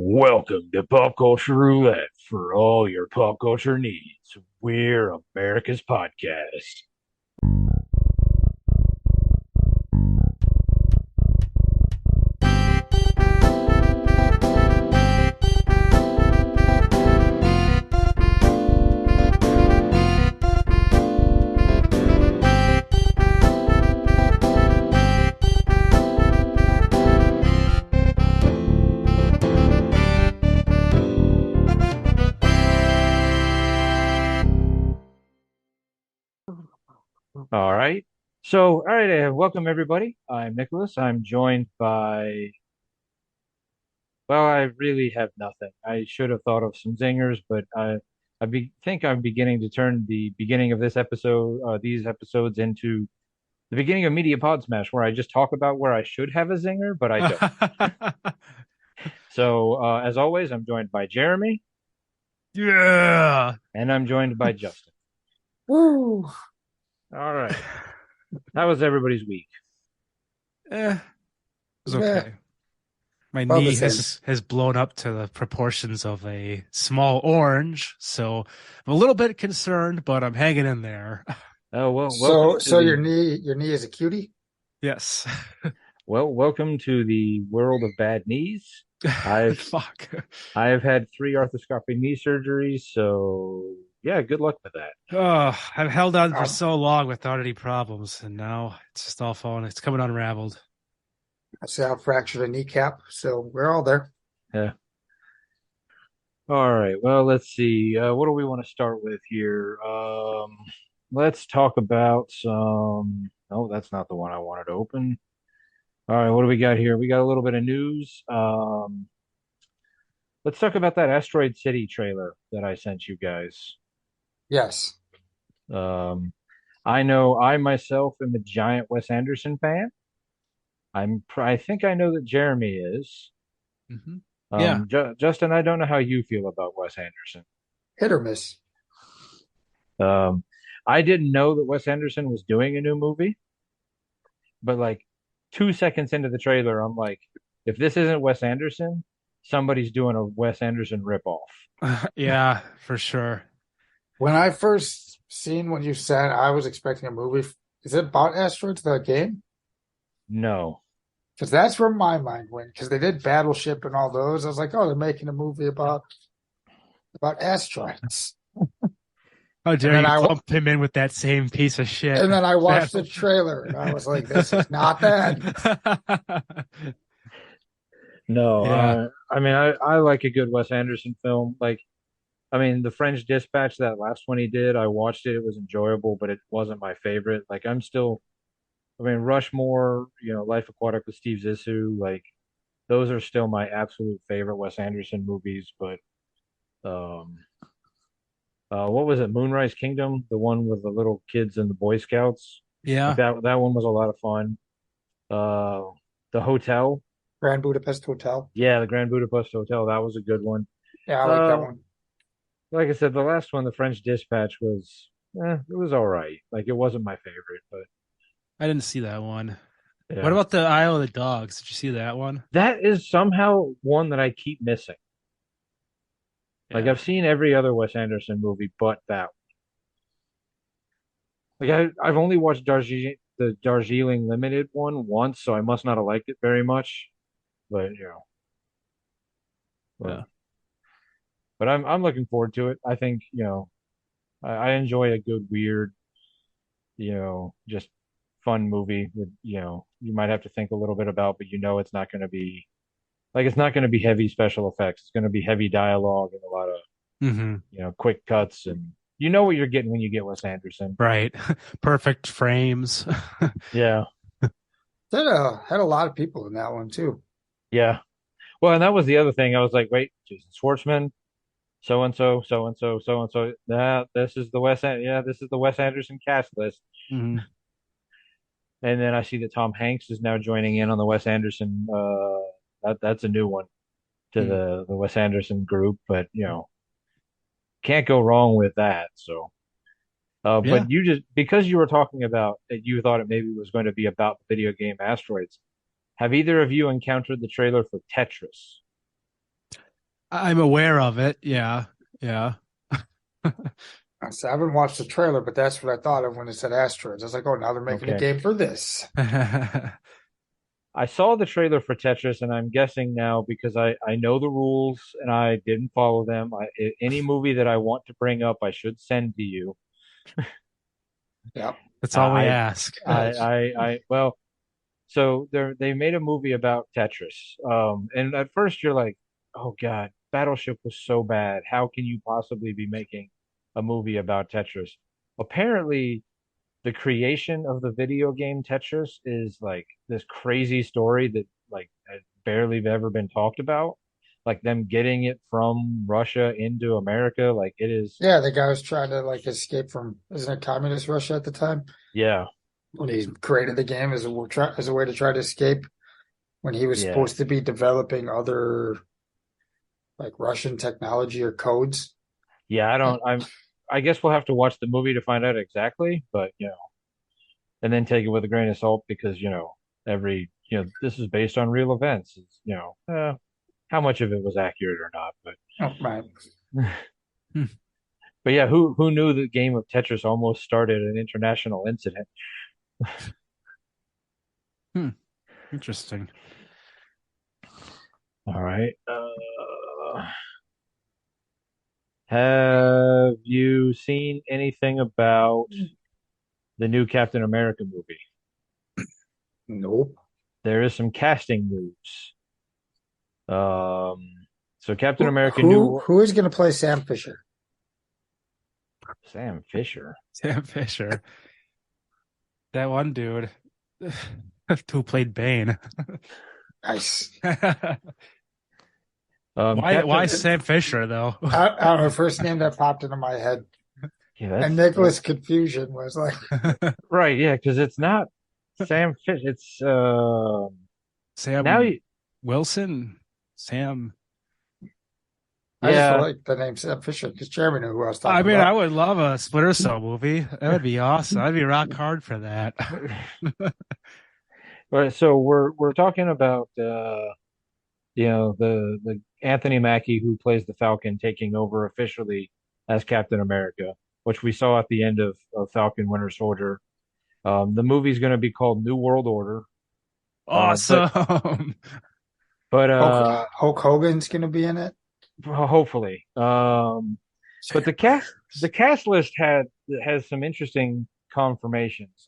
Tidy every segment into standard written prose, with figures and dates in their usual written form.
Welcome to Pop Culture Roulette for all your pop culture needs. We're America's podcast. All right. Welcome everybody. I'm Nicholas. I'm joined by, well, I really have nothing. I should have thought of some zingers, but think I'm beginning to turn the beginning of these episodes into the beginning of Media Pod Smash, where I just talk about where I should have a zinger, but I don't. So, as always, I'm joined by Jeremy, Yeah. and I'm joined by Justin. Woo. All right. How was everybody's week? It was Yeah. okay. My About the knee same. has blown up to the proportions of a small orange, so I'm a little bit concerned, but I'm hanging in there. Oh, well, So welcome to so the, your knee is a cutie? Yes. welcome to the world of bad knees. I've Fuck. I have had 3 arthroscopic knee surgeries, so yeah, good luck with that. Oh, I've held on for Um, so long without any problems, and now it's just all falling. It's coming unraveled. I say I fractured a kneecap, so we're all there. Yeah. All right. Well, let's see. What do we want to start with here? Let's talk about some. Oh, that's not the one I wanted to open. All right. What do we got here? We got a little bit of news. Let's talk about that Asteroid City trailer that I sent you guys. Yes. Um, I know I myself am a giant Wes Anderson fan. I think I know that Jeremy is. Hmm. Yeah. Justin, I don't know how you feel about Wes Anderson. Hit or miss. Um, I didn't know that Wes Anderson was doing a new movie, but like 2 seconds into the trailer, I'm like, if this isn't Wes Anderson, somebody's doing a Wes Anderson ripoff. Yeah, for sure. When I first seen what you said, I was expecting a movie. Is it about asteroids, the game? No. Because that's where my mind went. Because they did Battleship and all those. I was like, oh, they're making a movie about asteroids. How dare then you I- lump him in with that same piece of shit? And then I watched the trailer and I was like, this is not that. No, Yeah. I like a good Wes Anderson film. The French Dispatch, that last one he did, I watched it. It was enjoyable, but it wasn't my favorite. Rushmore, Life Aquatic with Steve Zissou, those are still my absolute favorite Wes Anderson movies. But um, what was it? Moonrise Kingdom, the one with the little kids and the Boy Scouts. Yeah. That one was a lot of fun. Uh, the Hotel, Grand Budapest Hotel. yeah, the Grand Budapest Hotel, that was a good one. Yeah, I like that Uh, one. Like I said, the last one, The French Dispatch, it was all right. Like it wasn't my favorite, but I didn't see that one. yeah. What about the Isle of the Dogs? Did you see that one? That is somehow one that I keep missing. Like Yeah. I've seen every other Wes Anderson movie but that one. I've only watched the Darjeeling Limited one once, so I must not have liked it very much. But but, Yeah. but I'm looking forward to it. I think, I enjoy a good weird, just fun movie with, you might have to think a little bit about, but it's not going to be it's not going to be heavy special effects. It's going to be heavy dialogue and a lot of, Hmm. quick cuts, and you know what you're getting when you get Wes Anderson. Right. Perfect frames. Yeah. Had a lot of people in that one too. Yeah. Well, and that was the other thing. I was like, wait, Jason Schwartzman, so and so, so and so, so and so. This is this is the Wes Anderson cast list. Mhm. And then I see that Tom Hanks is now joining in on the Wes Anderson. That's a new one to the Wes Anderson group, but can't go wrong with that. So, Yeah. but because you were talking about that, you thought it maybe was going to be about the video game Asteroids. Have either of you encountered the trailer for Tetris? I'm aware of it. Yeah. Yeah. So I haven't watched the trailer, but that's what I thought of when it said asteroids. I was like, oh, now they're making a Okay. game for this. I saw the trailer for Tetris, and I'm guessing now because I know the rules and I didn't follow them. Any movie that I want to bring up, I should send to you. Yep. That's all we I, ask. well, so they made a movie about Tetris. And at first you're like, oh God, Battleship was so bad. How can you possibly be making a movie about Tetris? Apparently, the creation of the video game Tetris is like this crazy story that like has barely ever been talked about. Like them getting it from Russia into America, like it is, Yeah, the guy was trying to like escape from, isn't it communist Russia at the time? yeah, When he created the game as a way to try to escape when he was yeah, supposed to be developing other like Russian technology or codes. yeah. I guess we'll have to watch the movie to find out exactly, but and then take it with a grain of salt because this is based on real events. It's, how much of it was accurate or not, but Oh, right. Hmm. but yeah, who knew the game of Tetris almost started an international incident? Hmm. Interesting. All right. Have you seen anything about the new Captain America movie? Nope. There is some casting news. So Captain Who America who New who is going to play Sam Fisher? Sam Fisher. Sam Fisher. That one dude who played Bane. Nice. Why Captain, Sam Fisher though? I don't know. First name that popped into my head, yeah, and that's Nicholas' confusion was like, right, yeah, because it's not Sam Fish. It's now Sam you, Wilson? Sam. I just yeah. like the name Sam Fisher because Jeremy knew who I was I talking mean, I about. would love a Splinter Cell movie. That would be awesome. I'd be rock hard for that. Right, so we're talking about the Anthony Mackie who plays the Falcon taking over officially as Captain America, which we saw at the end of Falcon Winter Soldier. The movie's going to be called New World Order, uh, but Awesome. but Hulk Hogan's going to be in it. hopefully, but the cast list has some interesting confirmations.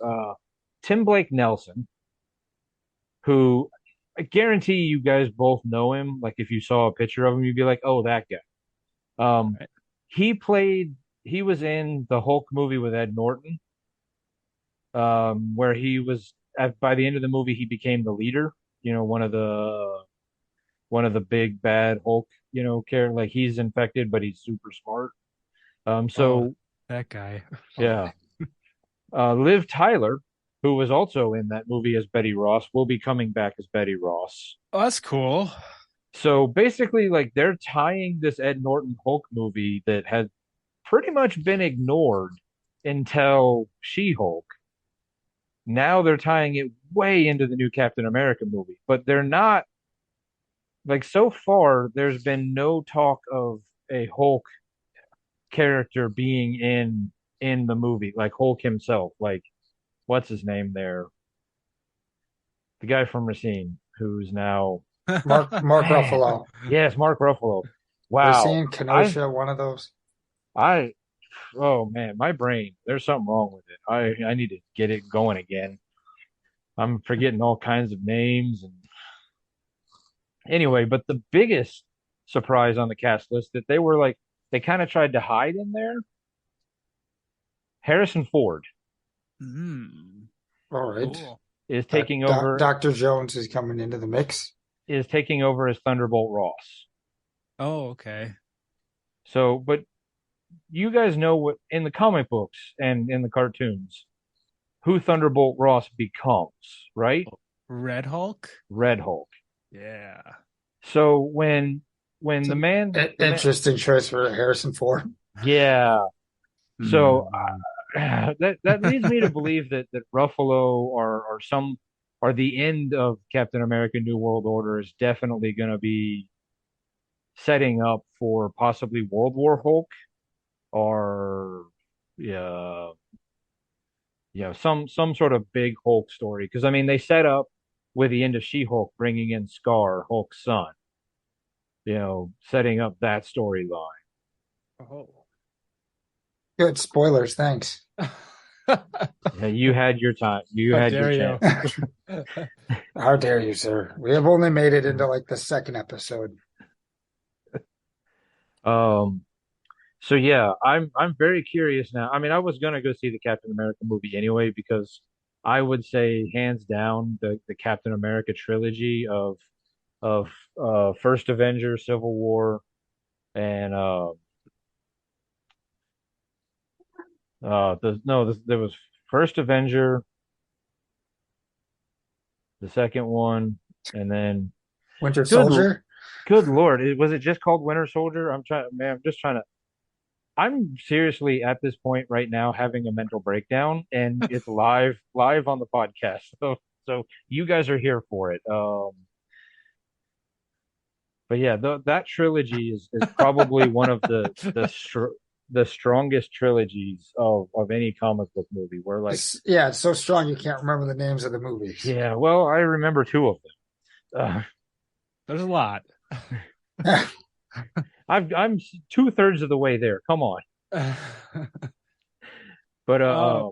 Tim Blake Nelson, who I guarantee you guys both know him. Like if you saw a picture of him, you'd be like, "Oh, that guy." Um, Right. he played. He was in the Hulk movie with Ed Norton, where he was by the end of the movie he became the leader. One of the big bad Hulk. Character like he's infected, but he's super smart. Oh, So that guy. yeah, Liv Tyler, who was also in that movie as Betty Ross, will be coming back as Betty Ross. Oh, that's cool. So basically, like they're tying this Ed Norton Hulk movie that had pretty much been ignored until She-Hulk. Now they're tying it way into the new Captain America movie, but they're not like so far. There's been no talk of a Hulk character being in the movie, like Hulk himself. Like what's his name there? The guy from Racine, who's now Mark man. Ruffalo. Yes, Mark Ruffalo. Wow. Racine, I Kenosha, one of those. I oh man, my brain, there's something wrong with it. I need to get it going again. I'm forgetting all kinds of names and anyway, but the biggest surprise on the cast list that they kind of tried to hide in there, Harrison Ford Hmm. All right. Cool. is taking over Dr. Jones is coming into the mix. is taking over as Thunderbolt Ross. Oh, okay. So, but you guys know what in the comic books and in the cartoons, who Thunderbolt Ross becomes, right? Red Hulk? Red Hulk. Yeah. So when It's the an man the man interesting choice for Harrison Ford. yeah. So Hmm. that leads me to believe that Ruffalo or the end of Captain America New World Order is definitely going to be setting up for possibly World War Hulk or yeah, some sort of big Hulk story. Because I mean, they set up with the end of She-Hulk bringing in Scar, Hulk's son, setting up that storyline. Oh. Good spoilers, thanks. Yeah, you had your time. You How had your dare you? chance. How dare you, sir? We have only made it into like the second episode. Um, so yeah, I'm very curious now. I mean, I was gonna go see the Captain America movie anyway because I would say hands down the Captain America trilogy of First Avenger, Civil War, and there was First Avenger, the second one, and then Winter good Soldier? good Lord, was it just called Winter Soldier? I'm just trying to. I'm seriously at this point right now having a mental breakdown, and it's live on the podcast. So you guys are here for it. But yeah, that trilogy is probably one of the strongest trilogies of any comic book movie. Where like, Yeah, it's so strong you can't remember the names of the movies. yeah, well, I remember two of them. There's a lot. I'm 2/3 of the way there. Come on, but Uh,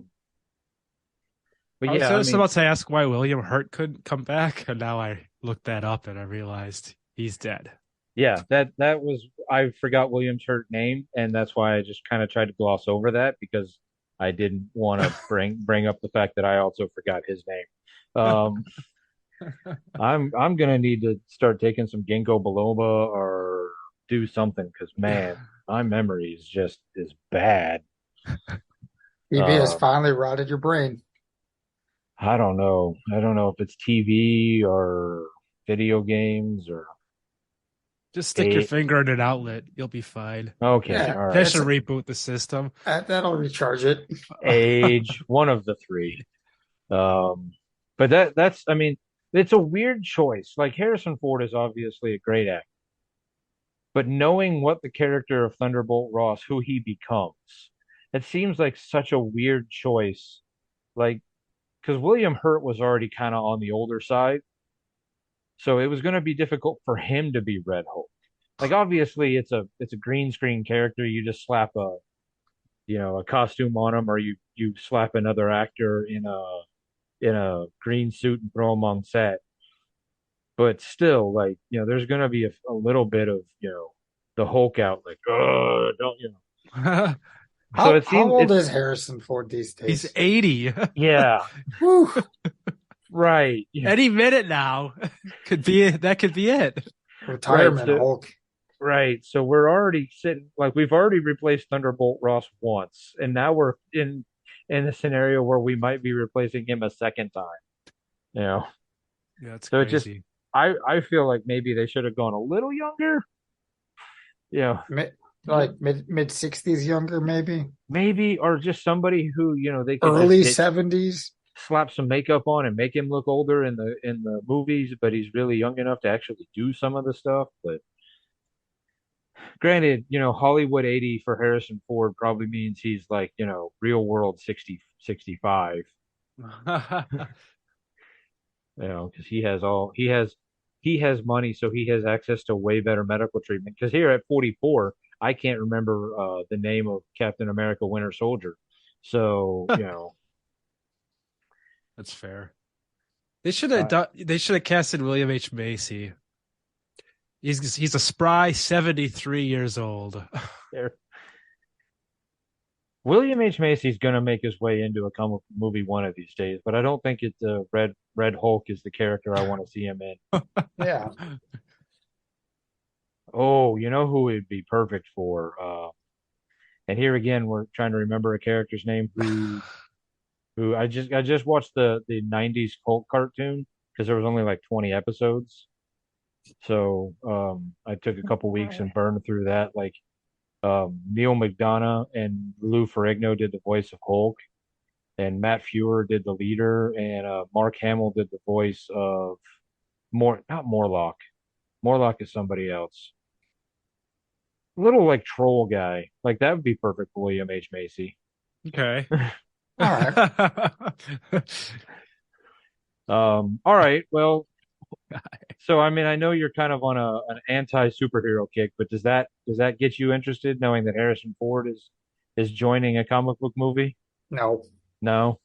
but I was yeah, I just mean, about to ask why William Hurt couldn't come back, and now I looked that up and I realized he's dead. yeah, that was I forgot William's hurt name, and that's why I just kind of tried to gloss over that because I didn't want to bring up the fact that I also forgot his name. I'm gonna need to start taking some ginkgo biloba or do something because man, my memory is bad. TV has Um, finally rotted your brain. I don't know. I don't know if it's TV or video games or Just stick your a. finger in an outlet. You'll be fine. Okay, Yeah, all That right. it's should reboot the system. that'll recharge it. Age, one of the three. But that's I mean, it's a weird choice. Like Harrison Ford is obviously a great actor, but knowing what the character of Thunderbolt Ross, who he becomes, it seems like such a weird choice. Like, because William Hurt was already kind of on the older side, so it was going to be difficult for him to be Red Hulk. Like, obviously, it's a green screen character. You just slap a costume on him, or you slap another actor in a green suit and throw him on set. But still, like, there's gonna be a little bit of, the Hulk out, like, don't So it How seems old it's is Harrison Ford these He's days? 80. yeah, Whew. right, yeah, Any minute now could be it. right. Retirement So Hulk. right, so we're already sitting like we've already replaced Thunderbolt Ross once, and now we're in a scenario where we might be replacing him a second time. You know, Yeah, it's so it just crazy. I feel like maybe they should have gone a little younger. Yeah, Mid, like mid 60s younger, maybe. maybe or just somebody who they could just Early get 70s. slap some makeup on and make him look older in the movies, but he's really young enough to actually do some of the stuff. But granted, Hollywood 80 for Harrison Ford probably means he's like, real world 60, 65, because he has money, so he has access to way better medical treatment. Because here at 44, I can't remember the name of Captain America Winter Soldier. So, That's fair. They should have uh, done, they should have casted William H. Macy. He's a spry 73 years old. there. William H. Macy's gonna make his way into a comic movie one of these days, but I don't think it's Red Hulk is the character I want to see him in. Yeah. Oh, you know who would be perfect for? And here again, we're trying to remember a character's name who I just watched the '90s Hulk cartoon because there was only like 20 episodes, so I took a couple weeks and burned through that. Like Neil McDonough and Lou Ferrigno did the voice of Hulk, and Matt Fuhr did the leader, and Mark Hamill did the voice of not Morlock. Morlock is somebody else. little like troll guy. Like that would be perfect for William H. Macy. Okay. All right. All right. Well, so I mean, I know you're kind of on an anti-superhero kick, but does that get you interested knowing that Harrison Ford is joining a comic book movie? No, No.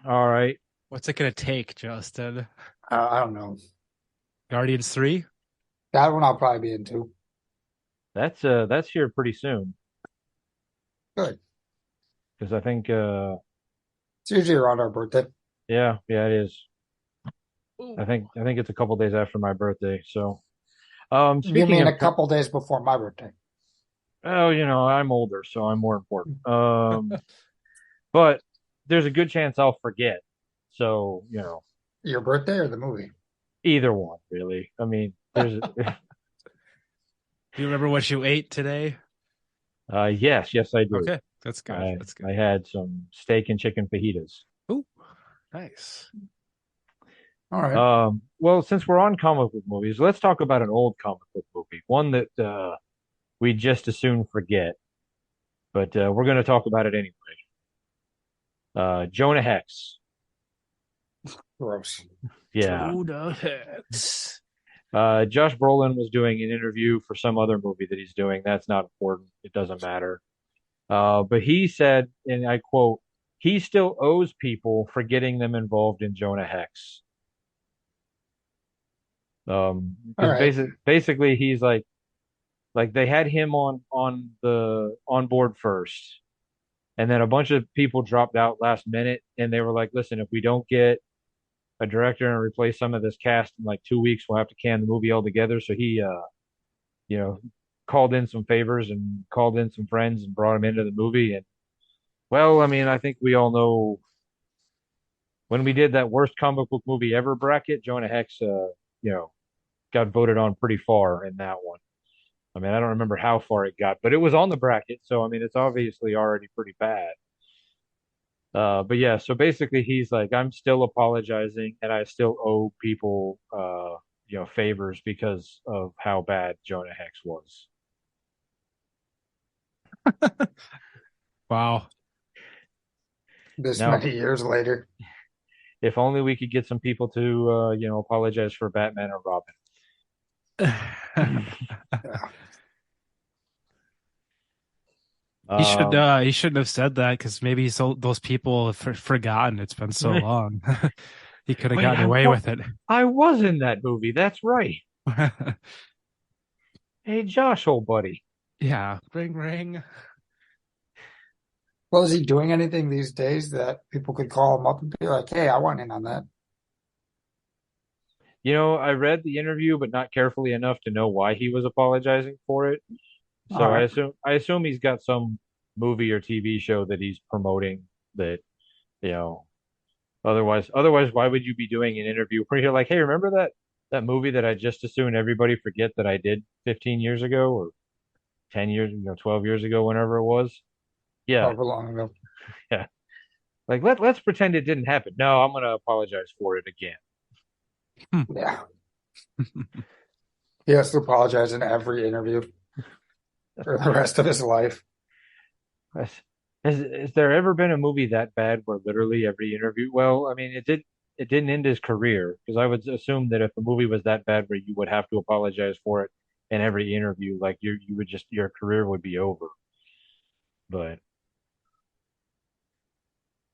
All right. What's it gonna take, Justin? I don't know. Guardians 3? That one I'll probably be into. That's here pretty soon Good. because I think It's usually around our birthday. yeah it is. I Ooh. think I think it's a couple days after my birthday. So You speaking mean of a couple days before my birthday? oh, I'm older, so I'm more important. But there's a good chance I'll forget. So, Your birthday or the movie? either one, really. I mean, there's Do you remember what you ate today? yes, I do. Okay, that's good. I That's I good. had some steak and chicken fajitas. Ooh, nice. All right. Well, since we're on comic book movies, let's talk about an old comic book movie, one that we just as soon forget, but we're going to talk about it anyway. Jonah Hex. Gross. Yeah. Jonah Hex. Josh Brolin was doing an interview for some other movie that he's doing. That's not important. It doesn't matter. But he said, and I quote, he still owes people for getting them involved in Jonah Hex. All Because right. basically he's like they had him on board first, and then a bunch of people dropped out last minute, and they were like, listen, if we don't get a director and replace some of this cast in like 2 weeks, we'll have to can the movie altogether. So he you know, called in some favors and called in some friends and brought him into the movie. And well, I mean, I think we all know when we did that worst comic book movie ever bracket, Jonah Hex, you know, got voted on pretty far in that one. I mean, I don't remember how far it got, but it was on the bracket. So, I mean, it's obviously already pretty bad. But yeah, so basically he's like, I'm still apologizing and I still owe people, favors because of how bad Jonah Hex was. Wow. This Now, many years later. if only we could get some people to, apologize for Batman or Robin. Yeah. He shouldn't have said that because maybe those people have forgotten. It's been so long. He could have Wait, gotten away with it. I was in that movie. That's right. Hey, Josh, old buddy. Yeah, ring ring. Well, is he doing anything these days that people could call him up and be like, "Hey, I want in on that"? I read the interview, but not carefully enough to know why he was apologizing for it. All So right. I assume he's got some movie or TV show that he's promoting that, you know, otherwise, why would you be doing an interview where you're like, hey, remember that movie that I just assumed everybody forget that I did 15 years ago or 10 years, 12 years ago, whenever it was? Yeah, However long ago. yeah. Like let's pretend it didn't happen. No, I'm gonna apologize for it again. Yeah. He has to apologize in every interview for the rest of his life. Has, has there ever been a movie that bad where literally every interview? Well, I mean, it didn't end his career because I would assume that if a movie was that bad where you would have to apologize for it in every interview, like you would just your career would be over. But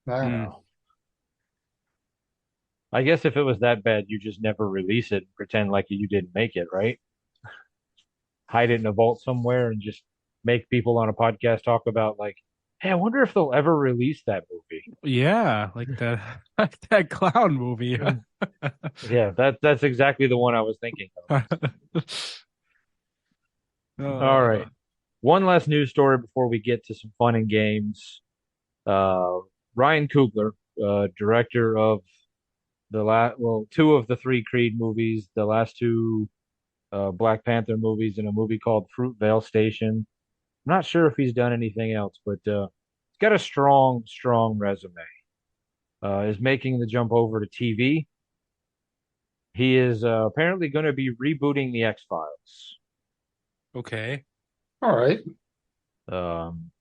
I don't Hmm. know. I guess if it was that bad, you just never release it and pretend like you didn't make it, right? Hide it in a vault somewhere and just make people on a podcast talk about like, hey, I wonder if they'll ever release that movie. Yeah, like that like that clown movie. Yeah, that's exactly the one I was thinking of. All Uh, right. One last news story before we get to some fun and games. Uh, Ryan Coogler, director of two of the three Creed movies, the last two Black Panther movies, and a movie called Fruitvale Station. I'm not sure if he's done anything else, but he's got a strong, strong resume. Is making the jump over to TV. He is apparently going to be rebooting the X-Files. Okay. All right. Um,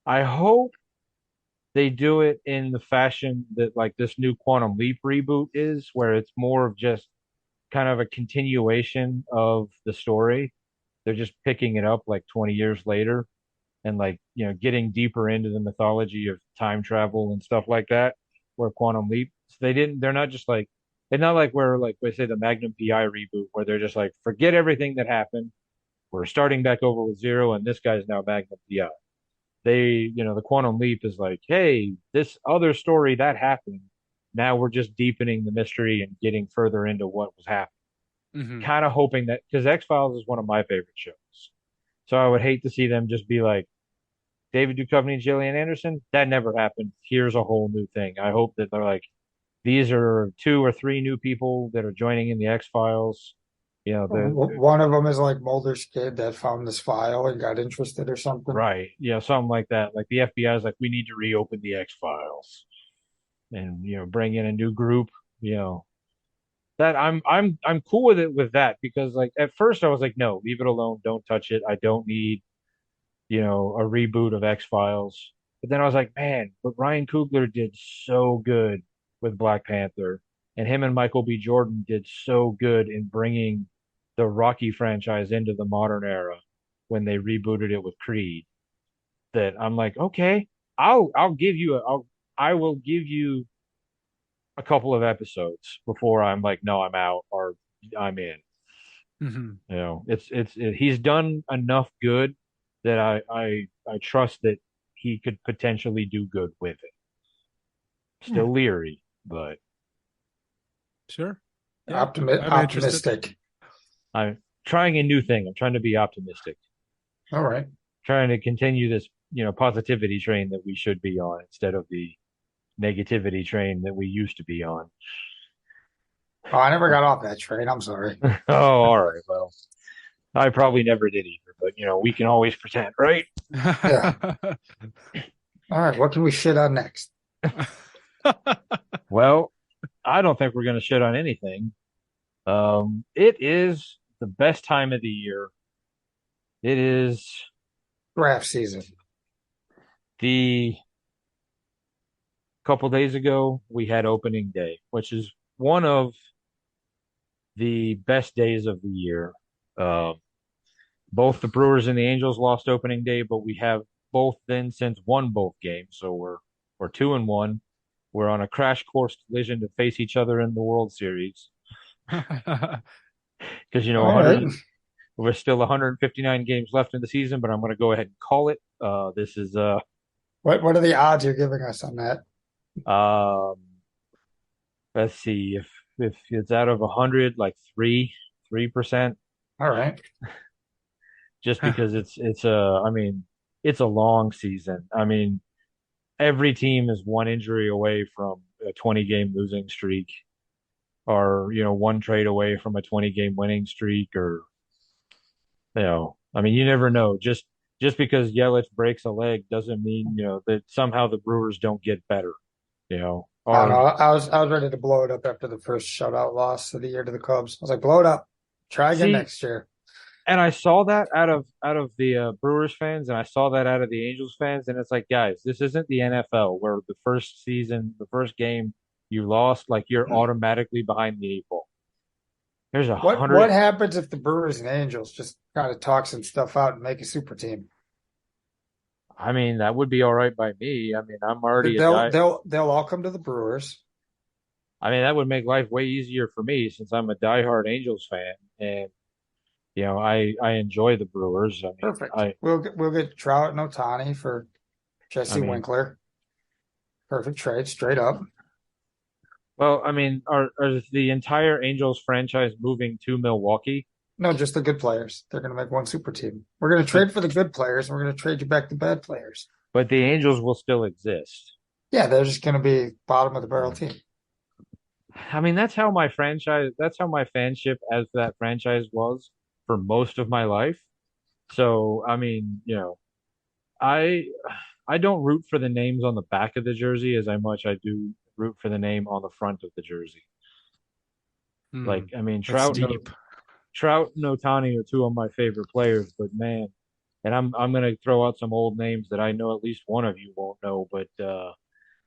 I hope they do it in the fashion that like this new Quantum Leap reboot is, where it's more of just kind of a continuation of the story. They're just picking it up like 20 years later and like, getting deeper into the mythology of time travel and stuff like that, where Quantum Leap, so they're not just like, it's not like where like they say the Magnum PI reboot where they're just like, forget everything that happened. We're starting back over with zero and this guy's now Magnum PI. The Quantum Leap is like, hey, this other story that happened. Now we're just deepening the mystery and getting further into what was happening. Hmm. Kind of hoping that because X-Files is one of my favorite shows. So I would hate to see them just be like, David Duchovny and Gillian Anderson, that never happened. Here's a whole new thing. I hope that they're like, these are two or three new people that are joining in the X-Files. You know, One of them is like Mulder's kid that found this file and got interested or something. right. Something like that. Like the FBI is like, we need to reopen the X-Files and, bring in a new group, you know. That I'm cool with it with that because like at first I was like, no, leave it alone, don't touch it. I don't need a reboot of X-Files. But then I was like, man, but Ryan Coogler did so good with Black Panther, and him and Michael B. Jordan did so good in bringing the Rocky franchise into the modern era when they rebooted it with Creed. That I'm like, okay, I'll give you I will give you a couple of episodes before I'm like, no, I'm out or I'm in. Hmm. He's done enough good that I trust that he could potentially do good with it. Hmm. Still leery, but Sure. Yeah, I'm interested. Optimistic. I'm trying a new thing. I'm trying to be optimistic, All right. trying to continue this, positivity train that we should be on instead of the negativity train that we used to be on. Oh, I never got off that train. I'm sorry. Oh, all right. Well, I probably never did either, but we can always pretend, right? Yeah. All right. What can we shit on next? Well, I don't think we're going to shit on anything. It is the best time of the year. It is Draft season. the couple days ago we had opening day, which is one of the best days of the year. Um, both the Brewers and the Angels lost opening day, but we have both then since won both games, so we're 2-1. We're on a crash course collision to face each other in the World Series because All right. 100 there's still 159 games left in the season, but I'm going to go ahead and call it. This is What are the odds you're giving us on that? um let's see if it's out of 100 like 3%, All right. just because it's a long season. I mean, every team is one injury away from a 20 game losing streak or one trade away from a 20 game winning streak or I mean, you never know. Just because Yelich breaks a leg doesn't mean, that somehow the Brewers don't get better, I don't know. or I was ready to blow it up after the first shutout loss of the year to the Cubs. I was like, blow it up. Try again see, next year. and I saw that out of the Brewers fans, and I saw that out of the Angels fans, and it's like, guys, this isn't the NFL where the first season, the first game you lost, like you're automatically behind the eight ball. There's a What hundred. happens if the Brewers and Angels just kind of talk some stuff out and make a super team? I mean, that would be all right by me. I mean, I'm already a They'll die. they'll they'll all come to the Brewers. I mean, that would make life way easier for me since I'm a diehard Angels fan, and I enjoy the Brewers. Perfect. We'll get Trout and Otani for I Jesse mean, Winkler. Perfect trade, straight up. well, I mean, are the entire Angels franchise moving to Milwaukee? No, just the good players. They're going to make one super team. We're going to But trade for the good players, and we're going to trade you back the bad players. but the Angels will still exist. Yeah, they're just going to be bottom of the barrel team. I mean, that's how my fanship as that franchise was for most of my life. So, I mean, I I don't root for the names on the back of the jersey as much I do root for the name on the front of the jersey. Hmm, Like, I mean, that's deep. Trout and Otani are two of my favorite players, but man, and I'm gonna throw out some old names that I know at least one of you won't know, but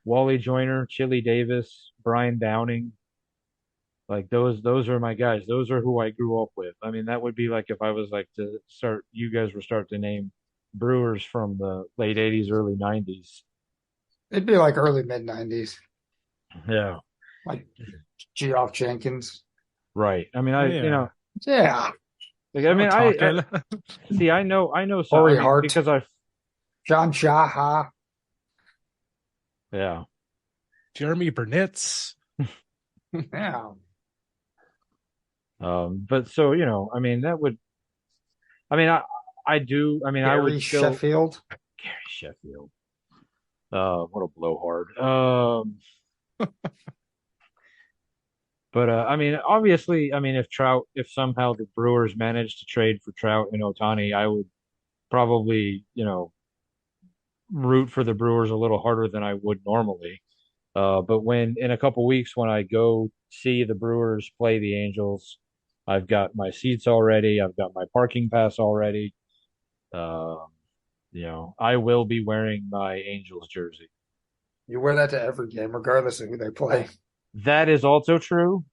Wally Joyner, Chili Davis, Brian Downing, like those are my guys. Those are who I grew up with. I mean, that would be like if I was like to start, you guys were start to name Brewers from the late 80s, early 90s. It'd be like early mid 90s, Yeah, like Geoff Jenkins. right. I mean, Yeah. Yeah. like, I Now we're mean, I talking. see, I know some, I Corey mean, Hart, because I, John Jaha. yeah. Jeremy Burnitz. Yeah. But so, I mean, that would, I mean, I do, I mean, I would Gary still, Sheffield. Gary Sheffield. What a blowhard. But I mean, obviously, I mean, if somehow the Brewers managed to trade for Trout and Otani, I would probably, root for the Brewers a little harder than I would normally. But when in a couple weeks when I go see the Brewers play the Angels, I've got my seats already. I've got my parking pass already. Um, I will be wearing my Angels jersey. You wear that to every game, regardless of who they play. That is also true.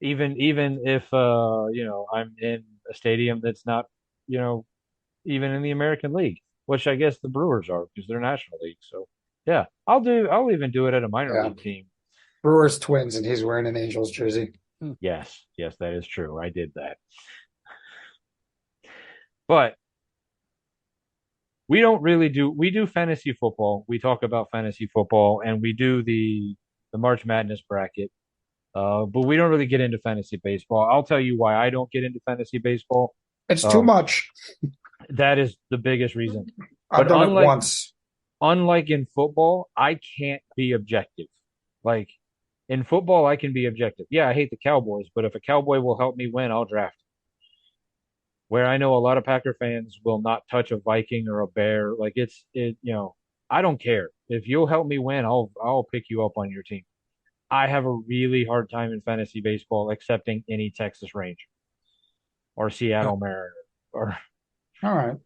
Even if I'm in a stadium that's not, you know, even in the American League, which I guess the Brewers are because they're National League. So yeah, I'll even do it at a minor Yeah. league team. Brewers twins, and he's wearing an Angels jersey. Yes, yes, that is true. I did that. But we do fantasy football. We talk about fantasy football and we do the March Madness bracket. But we don't really get into fantasy baseball. I'll tell you why I don't get into fantasy baseball. It's too Um, much. that is the biggest reason. I've But done it once. unlike in football, I can't be objective. Like in football, I can be objective. Yeah, I hate the Cowboys, but if a Cowboy will help me win, I'll draft him. Where I know a lot of Packer fans will not touch a Viking or a Bear. Like I don't care. If you'll help me win, I'll pick you up on your team. I have a really hard time in fantasy baseball accepting any Texas Ranger or Seattle Mariner or All right.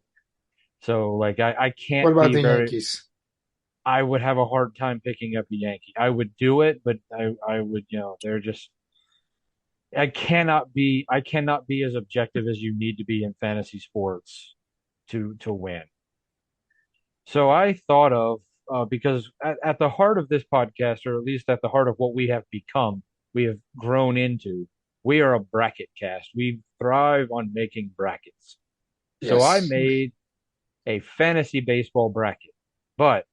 so like I What can't about be the very Yankees? I would have a hard time picking up a Yankee. I would do it, but I would, they're just I cannot be as objective as you need to be in fantasy sports to win. So I thought of because at the heart of this podcast, or at least at the heart of what we have become, we have grown into, we are a bracket cast. We thrive on making brackets. So I Yes. made a fantasy baseball bracket, but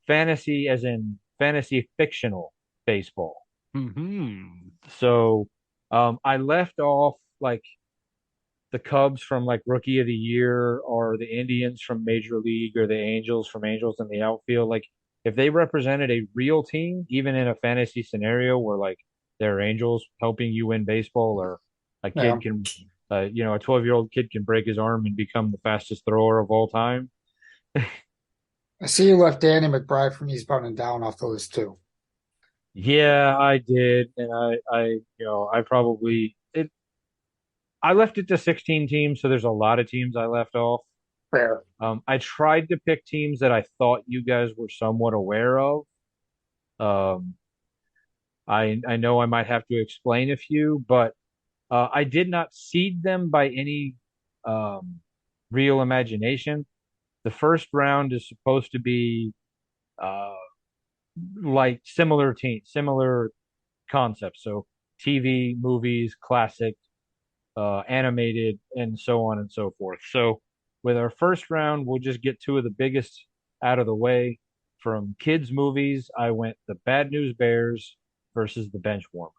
fantasy as in fantasy fictional baseball. Hmm. So I left off like the Cubs from like Rookie of the Year or the Indians from Major League or the Angels from Angels in the outfield. Like if they represented a real team, even in a fantasy scenario where like they're Angels helping you win baseball or a Yeah. kid can, a 12-year-old kid can break his arm and become the fastest thrower of all time. I see you left Danny McBride from Eastbound and Down off the list too. Yeah, I did. And I probably it I left it to 16 teams, so there's a lot of teams I left off. Fair. I tried to pick teams that I thought you guys were somewhat aware of. Um, I know I might have to explain a few, but I did not seed them by any um, real imagination. The first round is supposed to be uh, like similar teams, similar concepts. So TV, movies, classic, animated, and so on and so forth. So with our first round, we'll just get two of the biggest out of the way. From kids' movies, I went the Bad News Bears versus the Benchwarmers.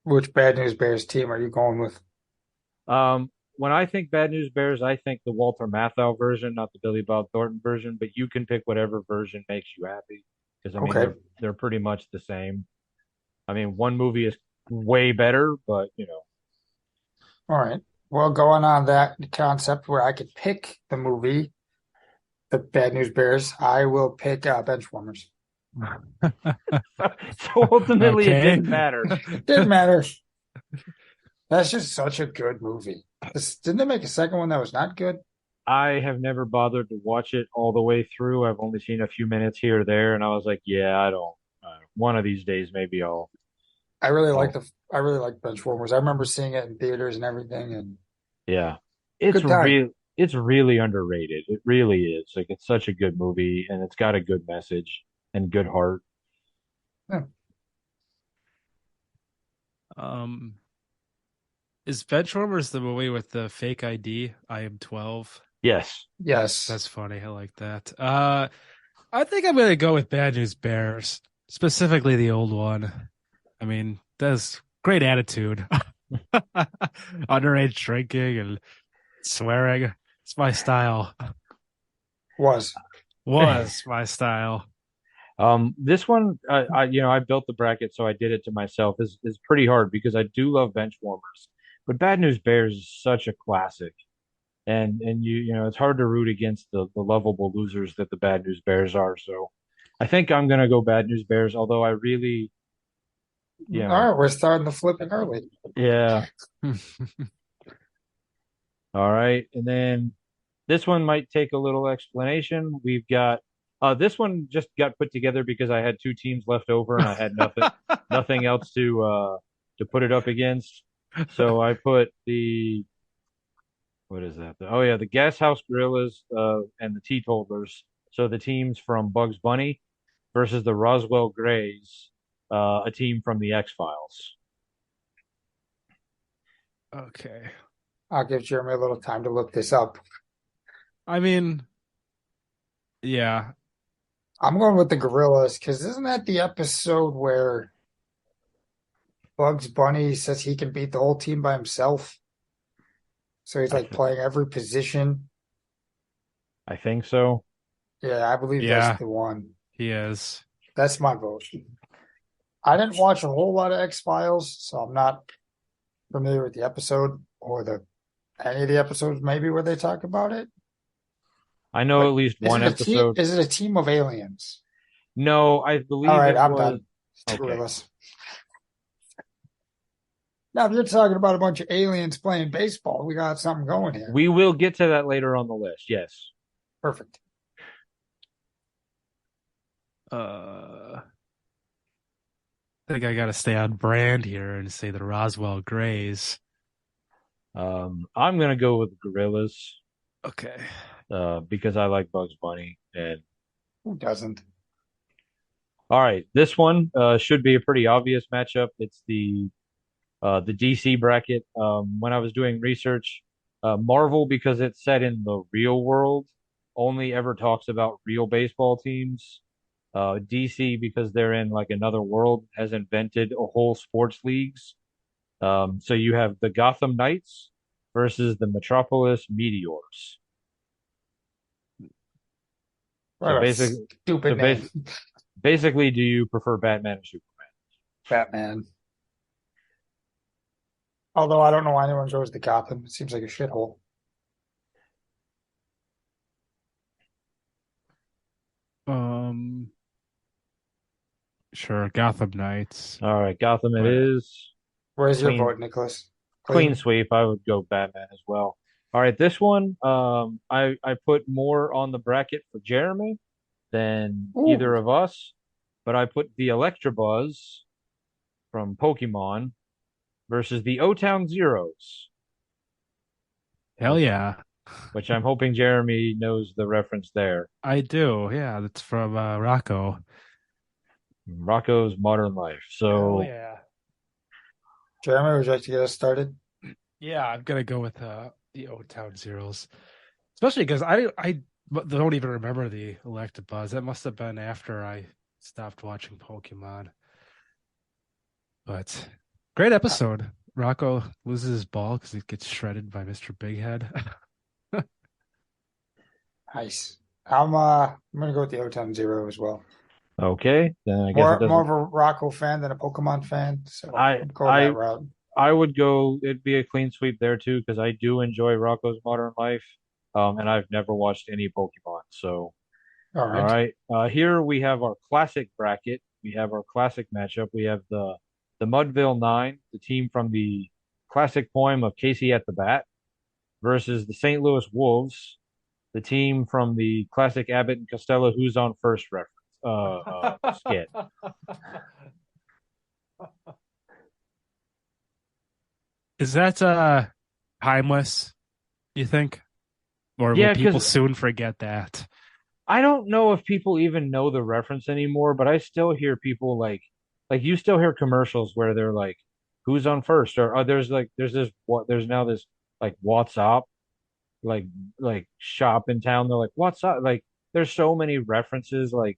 Which Bad News Bears team are you going with? When I think Bad News Bears, I think the Walter Matthau version, not the Billy Bob Thornton version, but you can pick whatever version makes you happy. Because I mean Okay. they're pretty much the same. I mean, one movie is way better, but All right. Well, going on that concept where I could pick the movie, the Bad News Bears, I will pick Benchwarmers. So ultimately, it Okay. didn't matter. Didn't matter. That's just such a good movie. Didn't they make a second one that was not good? I have never bothered to watch it all the way through. I've only seen a few minutes here or there, and I was like, yeah, I don't. One of these days, maybe I really like I'll, the I really like Benchwarmers. I remember seeing it in theaters and everything, and yeah. good time. It's really underrated. It really is. Like, it's such a good movie, and it's got a good message and good heart. Yeah. Um, is Benchwarmers the movie with the fake ID? I am 12. Yes, Yes, That's funny. I like that. I think I'm gonna go with Bad News Bears, specifically the old one. I mean, that's great attitude. Underage drinking and swearing. It's my style. was. Was my style. This one, I built the bracket, so I did it to myself. Is pretty hard because I do love bench warmers, but Bad News Bears is such a classic, and it's hard to root against the lovable losers that the Bad News Bears are. So, I think I'm gonna go Bad News Bears. Although I really, All you know, right, we're starting the flipping early. yeah, all right, and then this one might take a little explanation. We've got this one just got put together because I had two teams left over and I had nothing else to put it up against. So I put the what is that? Oh yeah, the Gas House Gorillas and the Teetotalers. So the teams from Bugs Bunny versus the Roswell Greys, a team from the X-Files. Okay. I'll give Jeremy a little time to look this up. I mean, yeah. I'm going with the gorillas because isn't that the episode where Bugs Bunny says he can beat the whole team by himself? So he's I like th playing every position. I think so. Yeah, I believe that's Yeah, the one. he is. That's my vote. I didn't watch a whole lot of X-Files, so I'm not familiar with the episode or the any of the episodes maybe where they talk about it. I know But at least is one it a team? episode. Is it a team of aliens? No, I All believe right, it I'm was done. It's the okay. gorillas. Now, if you're talking about a bunch of aliens playing baseball, we got something going here. We will get to that later on the list. Yes. Perfect. I think I gotta stay on brand here and say the Roswell Greys. I'm gonna go with Gorillas Okay. because I like Bugs Bunny. And Who doesn't? all right, this one should be a pretty obvious matchup. It's the DC bracket. When I was doing research, Marvel because it's set in the real world only ever talks about real baseball teams. DC because they're in like another world has invented a whole sports leagues. So you have the Gotham Knights versus the Metropolis Meteors. What So a basically, so stupid bas name. basically, do you prefer Batman or Superman? Batman. Although I don't know why anyone goes to Gotham. It seems like a shithole. Um, sure, Gotham Knights. All right, Gotham it But is. Where's your Clean, vote, Nicholas? clean Clean? sweep. I would go Batman as well. All right, this one, I put more on the bracket for Jeremy than either Ooh, of us, but I put the Electabuzz from Pokemon versus the O-Town Zeros, hell which yeah. which I'm hoping Jeremy knows the reference there. I do. Yeah, that's from Rocco. Rocco's Modern Life. Hell So yeah. Jeremy, would you like to get us started? Yeah, I'm gonna go with the O Town Zeros, especially because I don't even remember the Electabuzz. That must have been after I stopped watching Pokemon. But great Uh, episode. Rocco loses his ball because he gets shredded by Mr. Big Head. Nice. I'm gonna go with the O-Town Zero as well. okay, then I guess it More doesn't. of a Rocco fan than a Pokemon fan, so I I'm going that I route. I would go. It'd be a clean sweep there too because I do enjoy Rocco's Modern Life. And I've never watched any Pokemon, so All All right. right. Here we have our classic bracket. We have our classic matchup. We have the Mudville Nine, the team from the classic poem of Casey at the Bat, versus the St. Louis Wolves, the team from the classic Abbott and Costello Who's on First reference skit. Is that timeless, you think? Or will Yeah, people because soon forget that? I don't know if people even know the reference anymore, but I still hear people like you still hear commercials where they're like, "Who's on first?" Or there's now this like WhatsApp like shop in town. They're like, "What's up?" Like there's so many references. Like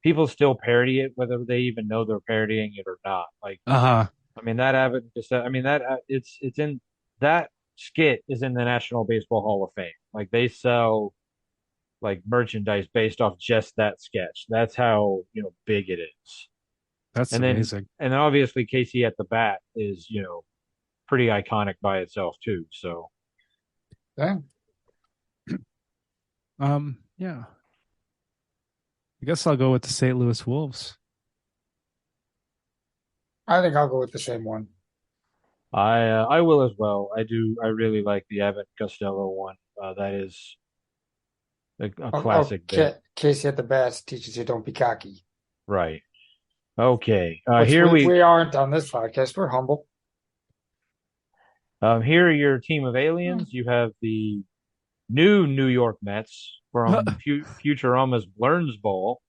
people still parody it, whether they even know they're parodying it or not. Like Uh-huh. I mean that Abbott just I mean that it's in that skit is in the National Baseball Hall of Fame. Like they sell like merchandise based off just that sketch. That's how, big it is. That's And then amazing. and then obviously Casey at the bat is, pretty iconic by itself too. So Yeah. Yeah. I guess I'll go with the St. Louis Wolves. I think I'll go with the same one. I will as well. I really like the Abbott Costello one. That is a classic bit. Casey at the bats teaches you don't be cocky, Right. Okay. which we aren't on this podcast. We're humble. Here are your team of aliens. You have the new New York Mets from Futurama's Blurns Bowl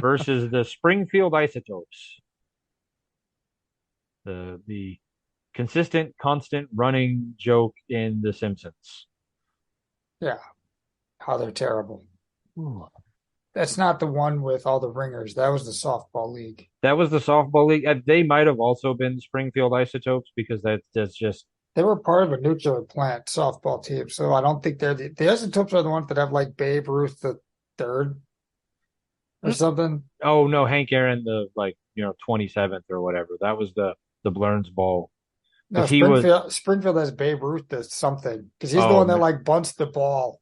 versus the Springfield Isotopes, the consistent, constant running joke in The Simpsons. Yeah, how they're terrible. Ooh. That's not the one with all the ringers. That was the softball league. That was the softball league. They might have also been the Springfield Isotopes because that's just They were part of a nuclear plant softball team, so I don't think they're the Isotopes are the ones that have like Babe Ruth the third or something. oh no, Hank Aaron the 27th or whatever. That was the Blurns Bowl No, because he was Springfield has Babe Ruth the something because he's the oh one that like bunts the ball,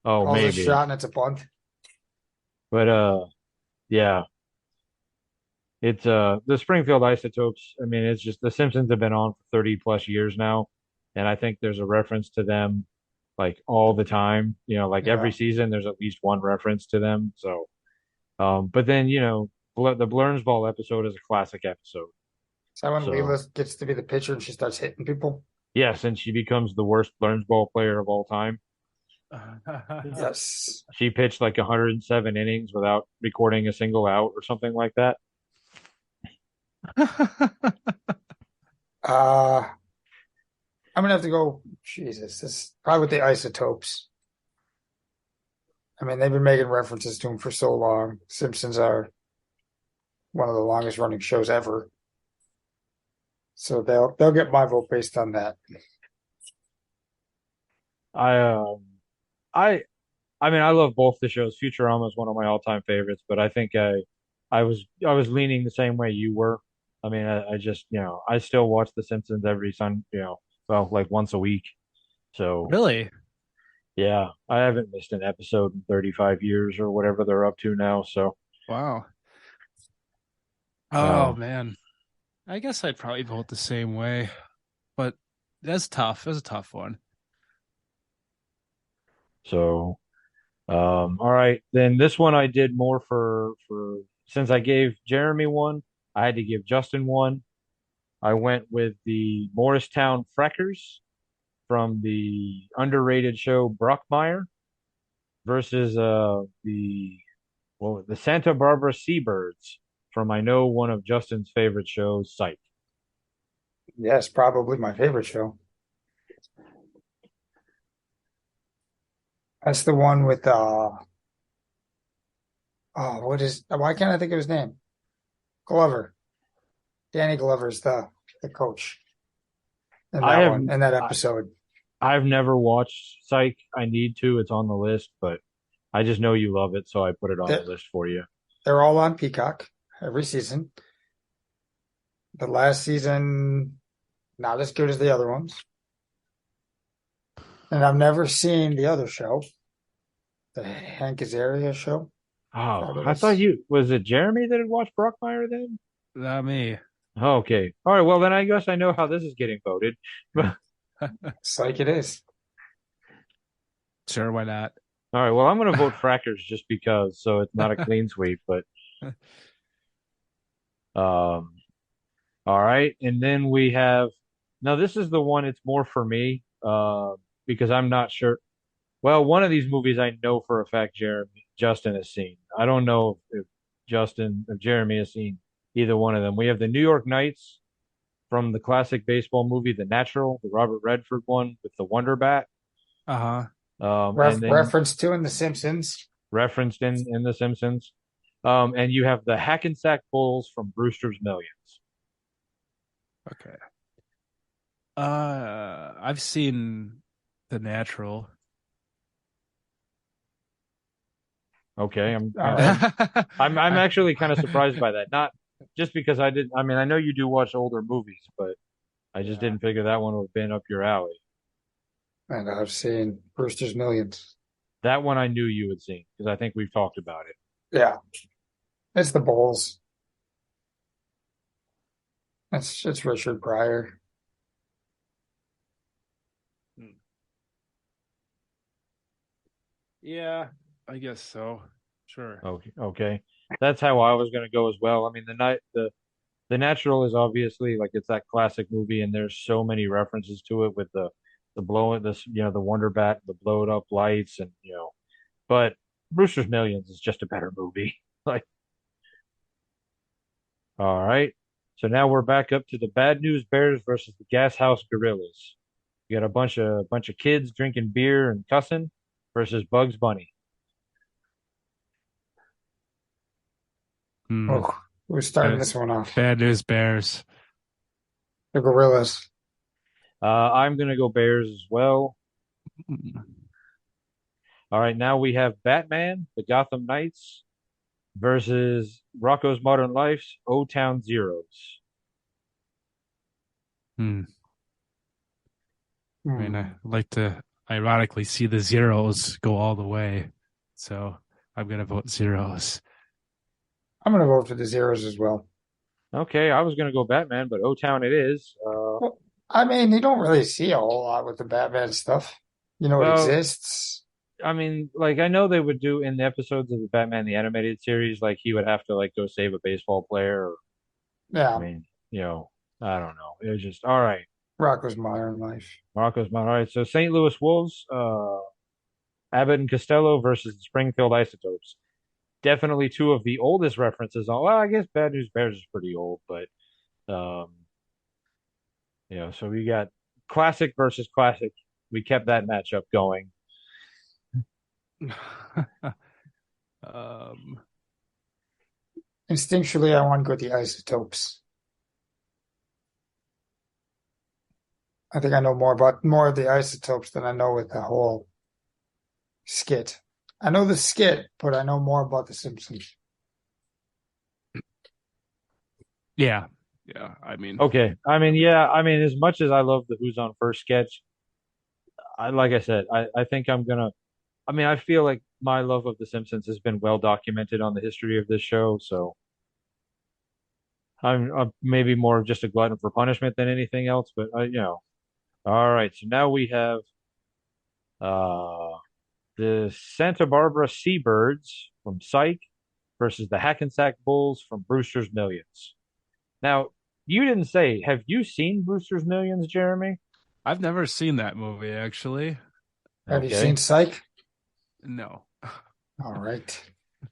calls a maybe, shot, and it's a bunt. but yeah. It's the Springfield Isotopes. I mean, it's just the Simpsons have been on for 30 plus years now, and I think there's a reference to them like all the time. Like every Yeah. season there's at least one reference to them. So, but then the Blurns Ball episode is a classic episode. So when So Leela gets to be the pitcher and she starts hitting people. yes, and she becomes the worst Blurns Ball player of all time. Yes. She pitched like 107 innings without recording a single out or something like that. Uh, I'm gonna have to go. Jesus, this is probably with the Isotopes. I mean, they've been making references to them for so long. Simpsons are one of the longest running shows ever, so they'll get my vote based on that. I I I mean, I love both the shows. Futurama is one of my all-time favorites, but I think I was leaning the same way you were. I mean, I just, I still watch The Simpsons every well, like once a week. So, Really? yeah, I haven't missed an episode in 35 years or whatever they're up to now. So, Wow. Oh uh, man. I guess I'd probably vote the same way, but that's tough. That's a tough one. so, all right, then this one I did more for since I gave Jeremy one, I had to give Justin one. I went with the Morristown Freckers from the underrated show Bruckmeyer versus the Santa Barbara Seabirds from I know one of Justin's favorite shows, Psych. Yes, probably my favorite show. That's the one with why can't I think of his name? Glover. Danny Glover's the coach in I that have one, in that I, episode. I've never watched Psych. I need to. It's on the list, but I just know you love it, so I put it on the They're, list for you. they're all on Peacock every season. The last season, not as good as the other ones. And I've never seen the other show. the Hank Azaria show. Is that Oh, what it I thought is? you was it Jeremy that had watched Brockmire then? Not me. Okay. All right. Well, then I guess I know how this is getting voted. All It's like it is. Sure, why not? right. Well, I'm going to vote Frackers just because, so it's not a clean sweep. But um, all right. And then we have now this is the one. It's more for me because I'm not sure. Well, one of these movies I know for a fact Justin has seen. I don't know if Jeremy has seen either one of them. We have the New York Knights from the classic baseball movie The Natural, the Robert Redford one with the Wonder Bat. Uh-huh. And then Reference to in The Simpsons. referenced in The Simpsons. And you have the Hackensack Bulls from Brewster's Millions. Okay. I've seen The Natural. Okay, All right. I'm actually kind of surprised by that. Not just because I didn't. I mean, I know you do watch older movies, but I just Yeah. didn't figure that one would have been up your alley. And I've seen Brewster's Millions. That one I knew you had seen because I think we've talked about it. Yeah. It's the Bulls. It's Richard Pryor. Yeah, I guess so. Sure. Okay, okay, that's how I was going to go as well. I mean, the Natural is obviously like it's that classic movie, and there's so many references to it with the blowing this the Wonder Bat, the blowed up lights, and But Brewster's Millions is just a better movie. Like, all right, so now we're back up to the Bad News Bears versus the Gas House Gorillas. You got a bunch of kids drinking beer and cussing versus Bugs Bunny. Hmm. Oh, who's starting Bad, this one off? Bad News Bears. The Gorillas. I'm gonna go Bears as well. Hmm. All right, now we have Batman, the Gotham Knights versus Rocco's Modern Life's O Town Zeros. Hmm. I mean, I Hmm. like to ironically see the zeros go all the way. So I'm gonna vote zeros. I'm gonna vote for the Zeros as well. Okay, I was gonna go Batman, but O Town it is. Well, I mean, you don't really see a whole lot with the Batman stuff. You know, it Well, exists. I mean, like I know they would do in the episodes of the Batman the animated series, like he would have to like go save a baseball player. Or, I Yeah, mean, I don't know. It was just all right. Rocko's Modern Life. Marco's Mount. All right, so St. Louis Wolves, Abbott and Costello versus the Springfield Isotopes. Definitely two of the oldest references on. Well, I guess Bad News Bears is pretty old, but um, so we got classic versus classic. We kept that matchup going. um, Instinctually, I want to go with the Isotopes. I think I know more of the Isotopes than I know with the whole skit. I know the skit, but I know more about the Simpsons. yeah, yeah. I mean, Okay, I mean, yeah, I mean, as much as I love the Who's on First sketch, like I said, I think I'm gonna. I mean, I feel like my love of The Simpsons has been well documented on the history of this show, so I'm maybe more of just a glutton for punishment than anything else. But all right. So now we have uh the Santa Barbara Seabirds from Psych versus the Hackensack Bulls from Brewster's Millions. Now, you didn't say, have you seen Brewster's Millions, Jeremy? I've never seen that movie actually. Have you seen Okay. Psych? No. All right. I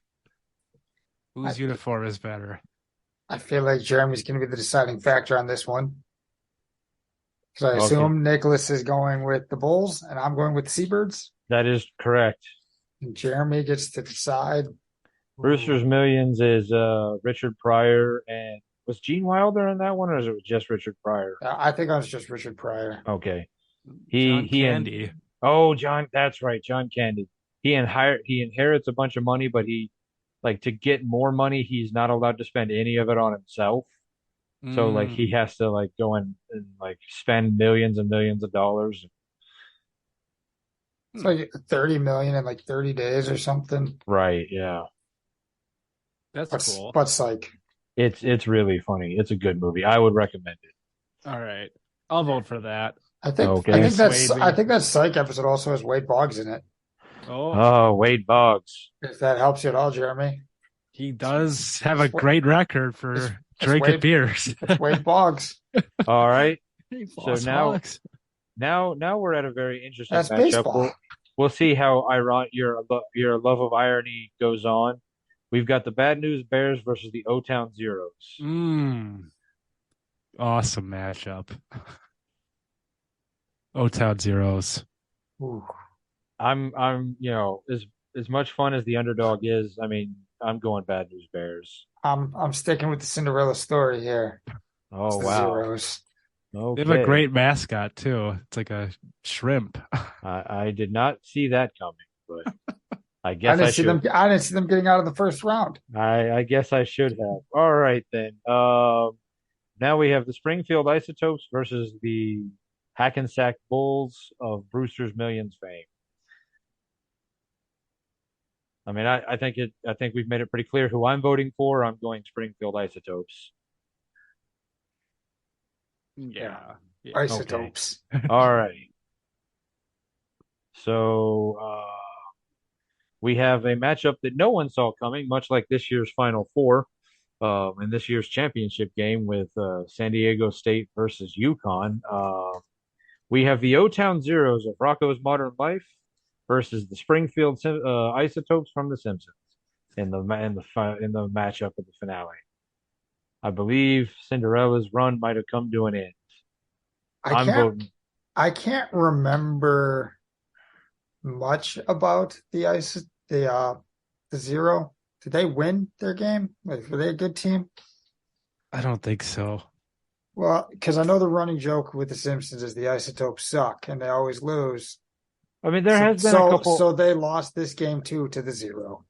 Whose uniform is better? I feel like Jeremy's going to be the deciding factor on this one because I Okay. assume Nicholas is going with the Bulls and I'm going with the Seabirds. That is correct. And Jeremy gets to decide. Brewster's Ooh. Millions is Richard Pryor and was Gene Wilder in that one, or is it just Richard Pryor? I think I was just Richard Pryor. Okay. He John he and Candy. Oh, John, that's right, John Candy. He inherits a bunch of money, but he like to get more money, he's not allowed to spend any of it on himself. So like Mm, he has to like go and like spend millions and millions of dollars. It's Hmm, like 30 million in like 30 days or something. Right, yeah. that's cool. But like, It's really funny. It's a good movie. I would recommend it. All right. I'll vote for that. I You Okay. think swayed I me. think that Psych episode also has Wade Boggs in it. Oh, Oh, Wade Boggs. If that helps you at all, Jeremy. he does have a It's great record it's, for it's drinking Wade beers. it's Wade Boggs. All right. Hey, So Boss Hoggs. now we're at a very interesting That's matchup. baseball. We'll see how your love of irony goes on. We've got the Bad News Bears versus the O Town Zeros. Mm, awesome matchup. O Town Zeros. Ooh. I'm as much fun as the underdog is. I mean, I'm going Bad News Bears. I'm sticking with the Cinderella story here. It's Oh the wow. Zeros. They have a Okay. great mascot too. It's like a shrimp. I did not see that coming, but I guess I should. I didn't see them getting out of the first round. I guess I should have. All right then. Now we have the Springfield Isotopes versus the Hackensack Bulls of Brewster's Millions fame. I mean, I think we've made it pretty clear who I'm voting for. I'm going Springfield Isotopes. Yeah. Yeah. Yeah. Okay. Isotopes. All right. So we have a matchup that no one saw coming, much like this year's Final Four, in this year's championship game with San Diego State versus UConn. We have the O-Town Zeros of Rocco's Modern Life versus the Springfield Isotopes from The Simpsons in the matchup of the finale. I believe Cinderella's run might have come to an end. I I'm can't voting. I can't remember much about the Zero. Did they win their game? Like, were they a good team? I don't think so. Well, because I know the running joke with the Simpsons is the Isotopes suck and they always lose. I mean, there has been a couple. So they lost this game too to the Zero.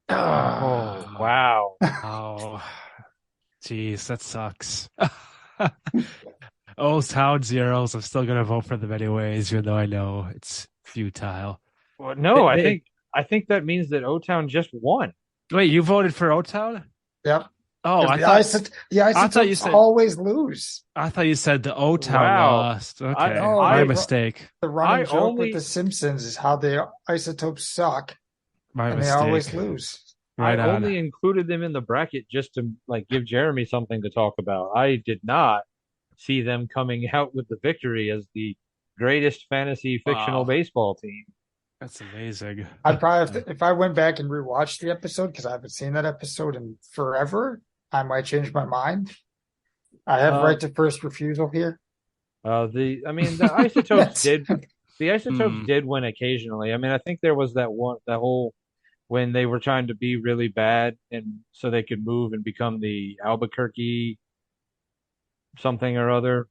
Oh, Ah, wow. oh, geez, that sucks. Oh, Town Zeros. I'm still gonna vote for them anyways, even though I know it's futile. Well, They, no, they I think that means that O-Town just won. wait. You voted for O Town? Yep. Oh, Because the I thought you Isotopes said always lose. I thought you said the O Town Wow. lost. I Okay, No, my I mistake. the I running joke with the only Simpsons is how the Isotopes suck My and they mistake. always lose. I Right on. only included them in the bracket just to like give Jeremy something to talk about. I did not see them coming out with the victory as the greatest fantasy fictional Wow, baseball team. that's amazing. I'd probably have to, if I went back and rewatched the episode, because I haven't seen that episode in forever, I might change my mind. I have Uh, right to first refusal here. I mean, the Isotopes Hmm. did win occasionally. I mean, I think there was that whole when they were trying to be really bad and so they could move and become the Albuquerque something or other,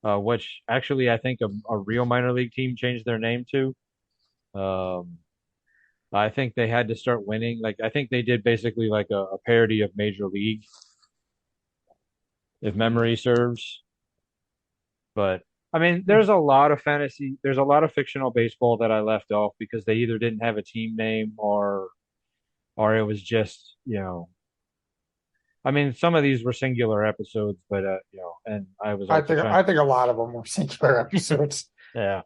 which actually I think a real minor league team changed their name to. Um, I think they had to start winning. Like I think they did basically like a parody of Major League, if Hmm. memory serves. But I mean, there's a lot of fictional baseball that I left off because they either didn't have a team name or it was just, I mean, some of these were singular episodes, but and I was also trying, I think a lot of them were singular episodes. yeah.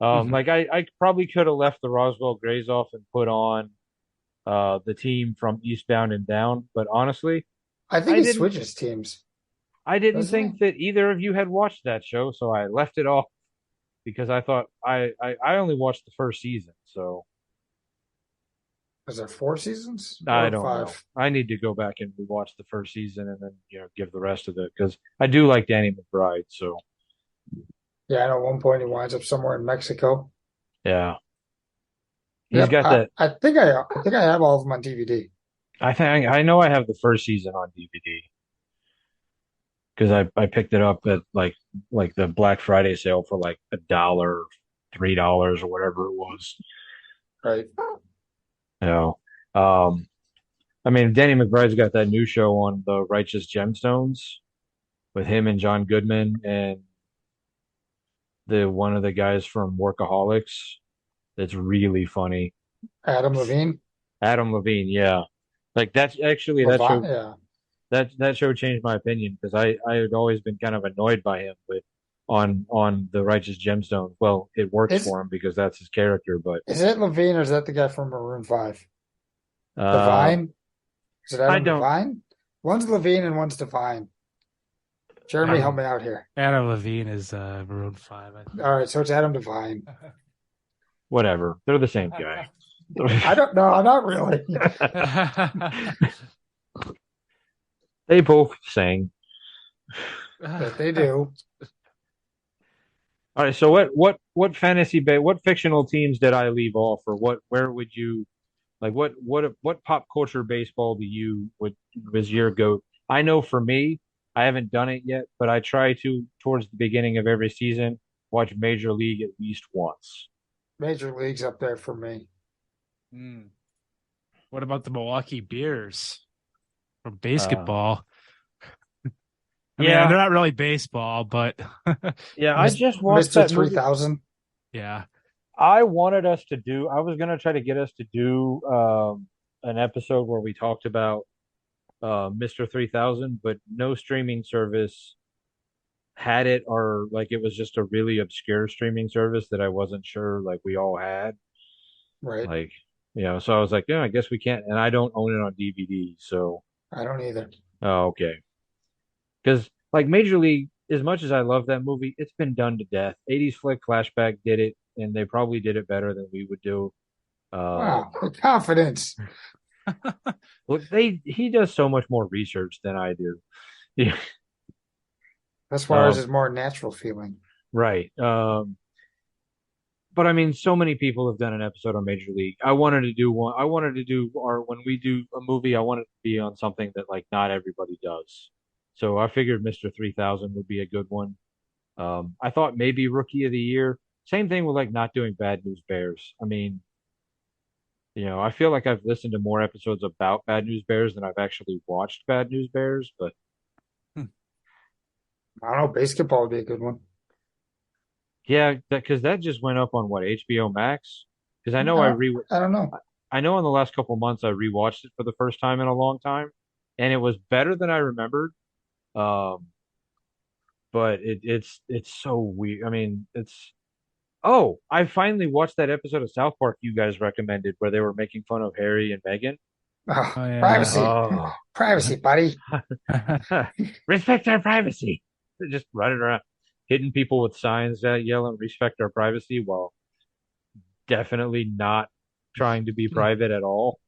Mhm. Like I probably could have left the Roswell Grays off and put on the team from Eastbound and Down, but honestly, I think I he didn't switches teams, I didn't doesn't think he? that either of you had watched that show, so I left it off because I thought I only watched the first season, so Was there 4 seasons I or don't know. five? I need to go back and watch the first season and then, give the rest of it because I do like Danny McBride, so Yeah, I know at one point he winds up somewhere in Mexico. yeah. He's Yep, got that. I think I have all of them on DVD. I know I have the first season on DVD because I picked it up at like the Black Friday sale for like $1, $3 or whatever it was. Right. You know, um, I mean, Danny McBride's got that new show on the Righteous Gemstones with him and John Goodman and the one of the guys from Workaholics. that's really funny. Adam Levine, Adam Levine, yeah. Like that's actually Levine, yeah. that show changed my opinion because I had always been kind of annoyed by him with on the Righteous Gemstones. Well, it works Is for him because that's his character, but is it Levine or is that the guy from Maroon 5? uh Divine? Is it I Adam don't Devine? One's Levine and one's Divine. Jeremy, help Adam me out here. Adam Levine is Maroon 5, I All right, so it's Adam Devine. whatever. They're the same guy. I don't know, not really. think. They both sing. But they do. All right, so what what fictional teams did I leave off, or what where would you like what pop culture baseball do you would was your goat? I know for me, I haven't done it yet, but I try to towards the beginning of every season watch Major League at least once. Major League's up there for me. Hmm. What about the Milwaukee Bears from Uh, basketball? I mean, yeah, they're not really baseball, but yeah, I Mis- just watched Mr. that movie. 3000. yeah. I wanted us to do. I was gonna try to get us to do an episode where we talked about Mr. 3000, but no streaming service had it, or like it was just a really obscure streaming service that I wasn't sure like we all had. Right. Like, so I was like, yeah, I guess we can't. And I don't own it on DVD, so I don't either. oh, okay. Because like Major League, as much as I love that movie, it's been done to death. 80s flick flashback did it, and they probably did it better than we would do. Wow, the confidence. Look, he does so much more research than I do. Yeah. That's why ours Um, is more natural feeling. right. But I mean, so many people have done an episode on Major League. I wanted to do one. I wanted to do, or when we do a movie, I want it to be on something that like not everybody does. So I figured Mr. 3000 would be a good one. I thought maybe Rookie of the Year. Same thing with like not doing Bad News Bears. I mean, I feel like I've listened to more episodes about Bad News Bears than I've actually watched Bad News Bears. But I don't know, basketball would be a good one. yeah, because that just went up on what HBO Max. Because I know I don't know. I know in the last couple months I rewatched it for the first time in a long time, and it was better than I remembered. Um, but it's so weird. I mean, it's oh, I finally watched that episode of South Park you guys recommended where they were making fun of Harry and Meghan. Oh, Oh yeah. privacy. Oh, Privacy, buddy. respect our privacy. They're just running around hitting people with signs that yelling respect our privacy while definitely not trying to be private at all.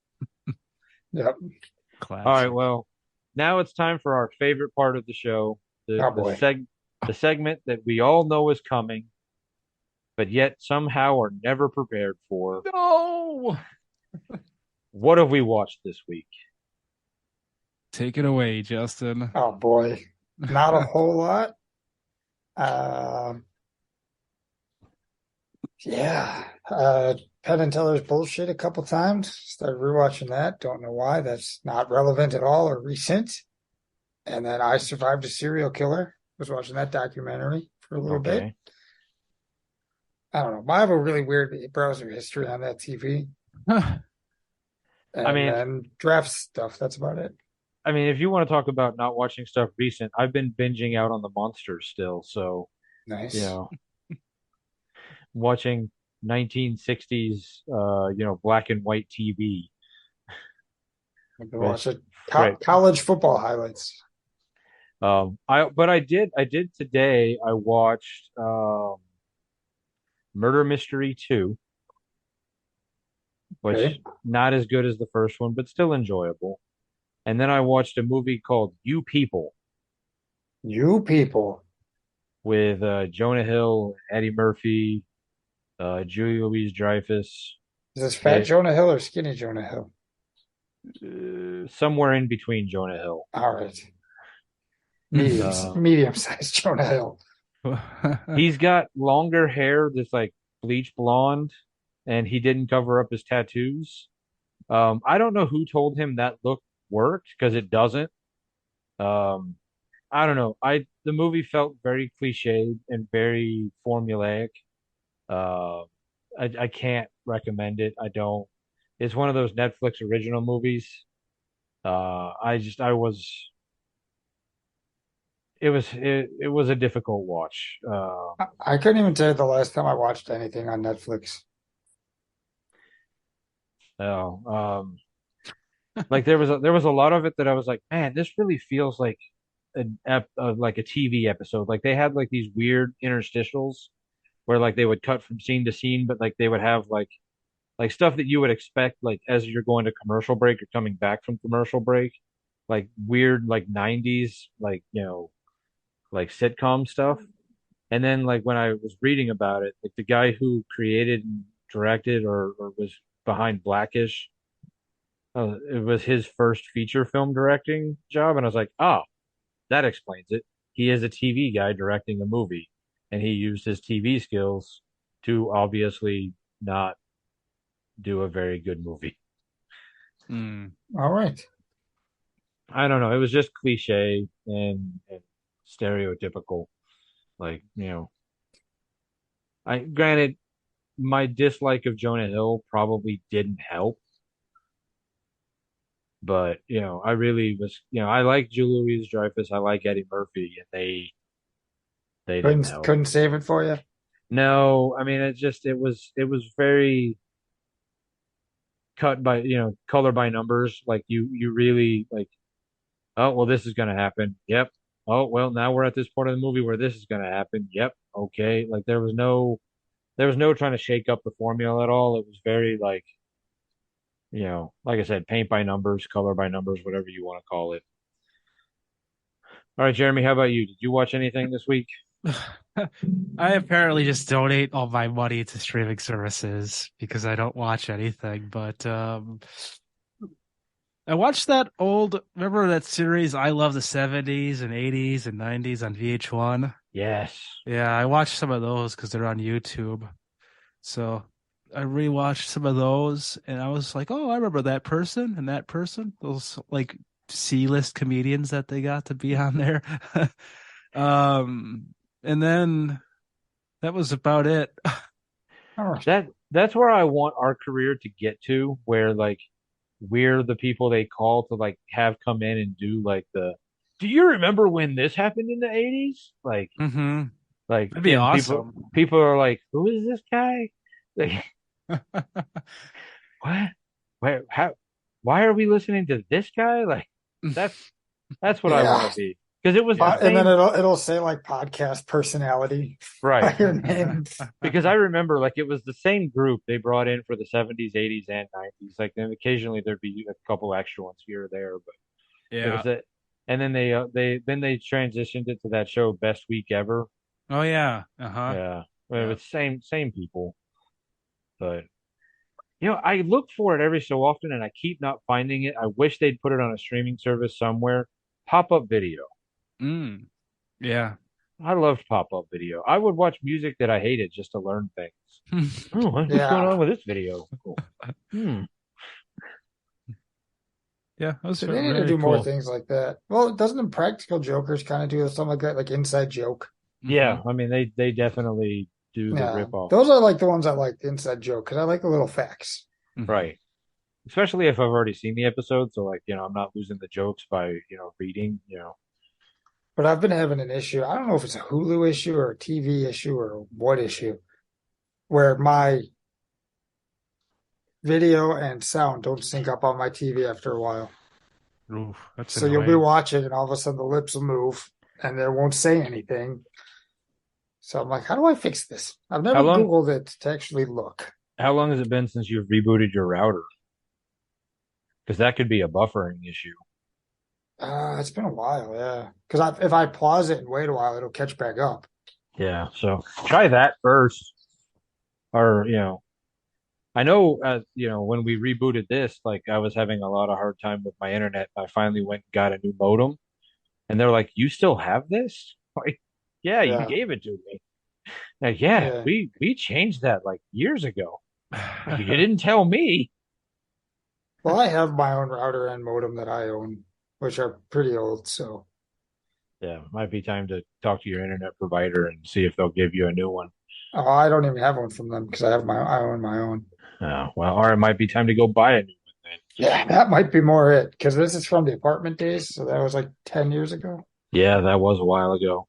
Yep. All right, Classic. well, now it's time for our favorite part of the show, Oh boy. the segment that we all know is coming, but yet somehow are never prepared for. No. What have we watched this week? Take it away, Justin. Oh boy. Not a whole lot. Um, yeah. Penn and Teller's bullshit a couple times. Started rewatching that. Don't know why. That's not relevant at all or recent. And then I Survived a Serial Killer. Was watching that documentary for a little bit. Okay. I don't know. I have a really weird browser history on that TV. I And mean, then draft stuff. That's about it. if you want to talk about not watching stuff recent, I've been binging out on the monsters still. So, you Nice. know, watching 1960s, black and white TV I've been with watching Fred. college football highlights. But I did today. I watched Murder Mystery 2, which Okay. not as good as the first one, but still enjoyable. And then I watched a movie called You People You people. with Jonah Hill, Eddie Murphy, Julia Louis-Dreyfus, Is this fat it, Jonah Hill or skinny Jonah Hill? somewhere in between Jonah Hill. All right. Uh, Medium sized Jonah Hill. he's got longer hair that's like bleach blonde, and he didn't cover up his tattoos. I don't know who told him that look worked because it doesn't. Um, I don't know. The movie felt very cliched and very formulaic. Uh, I can't recommend it. I don't. It's one of those Netflix original movies. I was it was a difficult watch. I couldn't even tell you the last time I watched anything on Netflix. Oh, like there was a lot of it that I was like, man, this really feels like like a TV episode. Like they had like these weird interstitials where like they would cut from scene to scene, but like they would have like stuff that you would expect like as you're going to commercial break or coming back from commercial break, like weird like 90s like like sitcom stuff. And then like when I was reading about it, like the guy who created and directed or was behind Blackish, it was his first feature film directing job, and I was like, oh, that explains it. He is a TV guy directing a movie, and he used his TV skills to obviously not do a very good movie. Mm. All right. I don't know. It was just cliche and stereotypical. Like, I granted my dislike of Jonah Hill probably didn't help, but I really was, I like Julia Louis-Dreyfus, I like Eddie Murphy, and they didn't help. Couldn't save it for you. No, I mean it was very cut by color by numbers. Like you really like, oh well, this is gonna happen. Yep. Oh well, now we're at this part of the movie where this is gonna happen. Yep. Okay. Like there was no trying to shake up the formula at all. It was very like, like I said, paint by numbers, color by numbers, whatever you want to call it. All right, Jeremy, how about you? Did you watch anything this week? I apparently just donate all my money to streaming services because I don't watch anything. But I watched that remember that series I Love the 70s and 80s and 90s on VH1? Yes. Yeah, I watched some of those because they're on YouTube. So I rewatched some of those and I was like, oh, I remember that person and that person. Those like C-list comedians that they got to be on there. Um, and then that was about it. All right. That's where I want our career to get to, where like we're the people they call to like have come in and do like do you remember when this happened in the 80s? Hmm. Like, That'd be and awesome. people are like, who is this guy? Like, what? Why are we listening to this guy? Like, that's that's what I want Yeah. to be. Because it was the And then same, it'll say like podcast personality by right? your name. Because I remember like it was the same group they brought in for the 70s, 80s, and 90s. Like, then occasionally there'd be a couple extra ones here or there, but it Yeah. was it. And then they transitioned it to that show Best Week Ever. Oh yeah. Uh-huh. Yeah, well, it Yeah. was same people, but I look for it every so often, and I keep not finding it. I wish they'd put it on a streaming service somewhere. Pop-up video. Mm. Yeah. I loved pop-up video. I would watch music that I hated just to learn things. Oh, what's going on Yeah. with this video? Oh, hmm. Yeah, that was So they need to very do more cool. things like that. Well, doesn't the Practical Jokers kind of do something like that, like Inside Joke? Hmm. Yeah, I mean they definitely do the Yeah. rip-off, Those are like the ones I like, the Inside Joke, because I like the little facts. Hmm. right? Especially if I've already seen the episode, so like I'm not losing the jokes by reading. But I've been having an issue. I don't know if it's a Hulu issue or a TV issue or what issue, where my video and sound don't sync up on my TV after a while. Oof, that's So you'll be annoying. watching, and all of a sudden the lips will move, and they won't say anything. So I'm like, how do I fix this? I've How never long Googled it to actually look. how long has it been since you've rebooted your router? Because that could be a buffering issue. It's been a while, yeah. Because if I pause it and wait a while, it'll catch back up. Yeah, so try that first. Or, I know, when we rebooted this, like I was having a lot of hard time with my internet. I finally went and got a new modem, and they're like, "You still have this?" Like, yeah, you Yeah, gave it to me. Like, yeah, yeah. we changed that like years ago. Like, you didn't tell me. Well, I have my own router and modem that I own, which are pretty old. So Yeah, might be time to talk to your internet provider and see if they'll give you a new one. Oh, I don't even have one from them because I own my own. Oh, well, or it might be time to go buy a new one then. Yeah, that might be more it because this is from the apartment days, so that was like 10 years ago. Yeah, that was a while ago.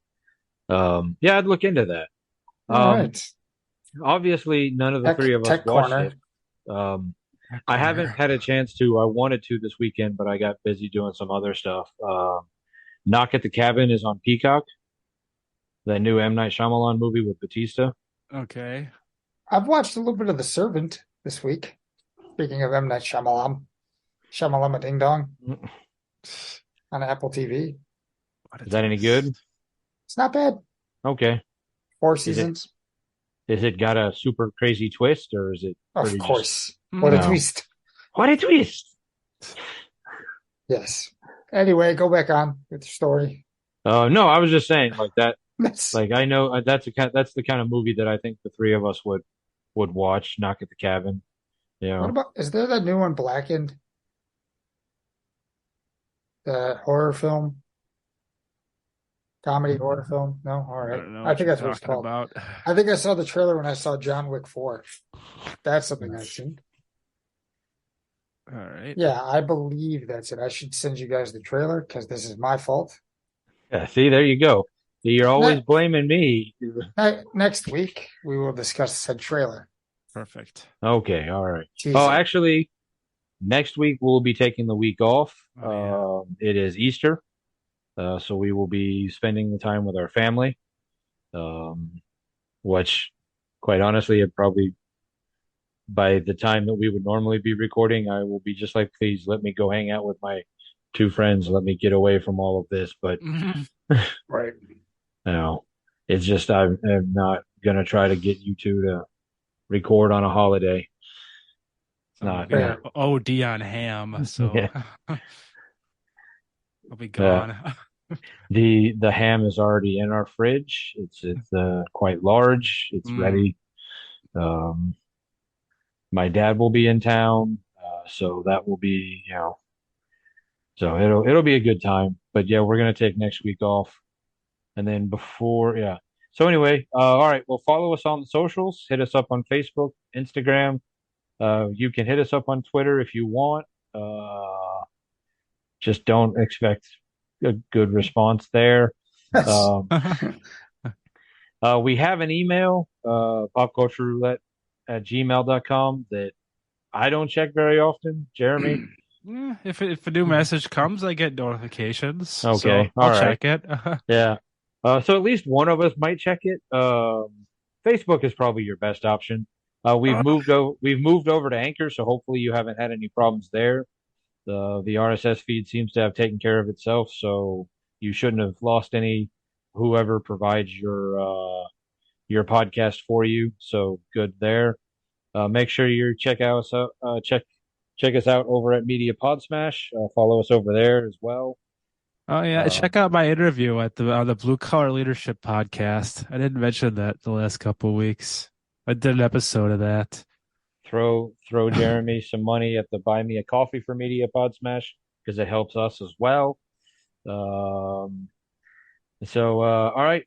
Yeah, I'd look into that. All Um, right. Obviously, none of the three of us Tech watched corner. it. Um, That I haven't corner. had a chance to. I wanted to this weekend, but I got busy doing some other stuff. Knock at the Cabin is on Peacock, that new M. Night Shyamalan movie with Batista. Okay. I've watched a little bit of The Servant this week. Speaking of M. Night Shyamalan, Shyamalama Ding Dong on Apple TV. What a Is that any good? twist. It's not bad. Okay. Four Is it seasons. is it got a super crazy twist or is it Of pretty just course. What a Hmm. no? twist. What a twist! Yes. Anyway, go back on with the story. No, I was just saying like that. That's Like I know that's the kind of movie that I think the three of us would watch. Knock at the Cabin. You what know. about is there that new one Blackened? The horror film? Comedy horror film? No? All I right. don't know I what think you're that's what it's talking called. about. I think I saw the trailer when I saw John Wick 4. That's something I've All seen. All right. Yeah, I believe that's it. I should send you guys the trailer because this is my fault. Yeah, see, there you go. You're always Ne blaming me. Next week, we will discuss said trailer Perfect. Okay, all right. Oh, teaser. actually, next week we'll be taking the week off. Oh yeah. It is Easter, so we will be spending the time with our family. Um, which, quite honestly, it probably by the time that we would normally be recording, I will be just like, please let me go hang out with my two friends. Let me get away from all of this. But Right. no, it's just I'm not gonna try to get you two to record on a holiday. It's I'm not. gonna Fair. OD on ham, so Yeah. I'll be Uh, gone. the ham is already in our fridge. It's quite large. It's Mm. ready. Um, my dad will be in town, so that will be so it'll be a good time. But yeah, we're gonna take next week off, and then before yeah. So anyway, all right. Well, follow us on the socials. Hit us up on Facebook, Instagram. You can hit us up on Twitter if you want. Just don't expect a good response there. Yes. Um, we have an email, popcultureroulette@gmail.com that I don't check very often. Jeremy. If a new message comes, I get notifications, so Okay. All I'll right. check it. Yeah. So at least one of us might check it. Facebook is probably your best option. We've moved over to Anchor, so hopefully you haven't had any problems there. The RSS feed seems to have taken care of itself, so you shouldn't have lost any whoever provides your podcast for you. So good there. Make sure you check us out over at Media Pod Smash. Follow us over there as well. Oh yeah, check Um, out my interview at the on the Blue Collar Leadership podcast. I didn't mention that the last couple of weeks. I did an episode of that. throw Jeremy some money at the Buy Me a Coffee for Media Pod Smash because it helps us as well. Um, all right.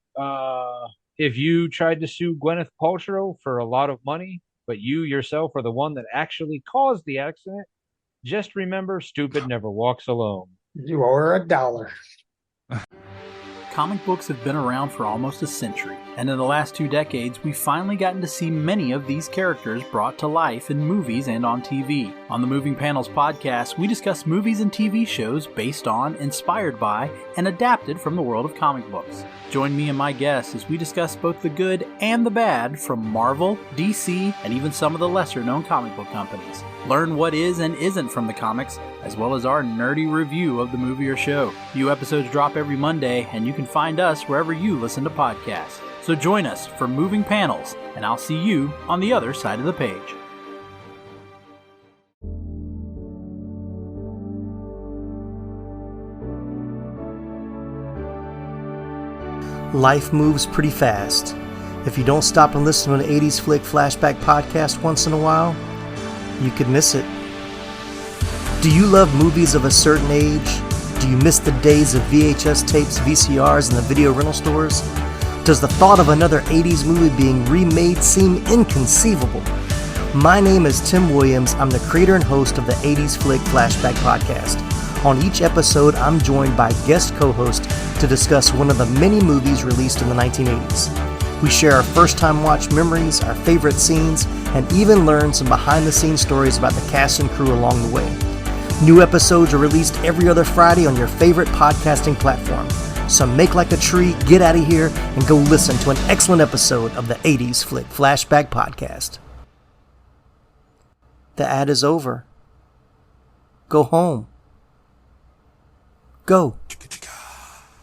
If you tried to sue Gwyneth Paltrow for a lot of money, but you yourself are the one that actually caused the accident, just remember, stupid never walks alone. You owe her $1. Comic books have been around for almost a century, and in the last 2 decades, we've finally gotten to see many of these characters brought to life in movies and on TV. On the Moving Panels podcast, we discuss movies and TV shows based on, inspired by, and adapted from the world of comic books. Join me and my guests as we discuss both the good and the bad from Marvel, DC, and even some of the lesser-known comic book companies. Learn what is and isn't from the comics, as well as our nerdy review of the movie or show. New episodes drop every Monday, and you can find us wherever you listen to podcasts. So join us for Moving Panels, and I'll see you on the other side of the page. Life moves pretty fast. If you don't stop and listen to an 80s Flick Flashback podcast once in a while, you could miss it. Do you love movies of a certain age? Do you miss the days of VHS tapes, VCRs, and the video rental stores? Does the thought of another 80s movie being remade seem inconceivable? My name is Tim Williams. I'm the creator and host of the 80s Flick Flashback Podcast. On each episode, I'm joined by guest co-hosts to discuss one of the many movies released in the 1980s. We share our first-time watch memories, our favorite scenes, and even learn some behind-the-scenes stories about the cast and crew along the way. New episodes are released every other Friday on your favorite podcasting platform. So make like a tree, get out of here, and go listen to an excellent episode of the 80s Flick Flashback Podcast. The ad is over. Go home. Go.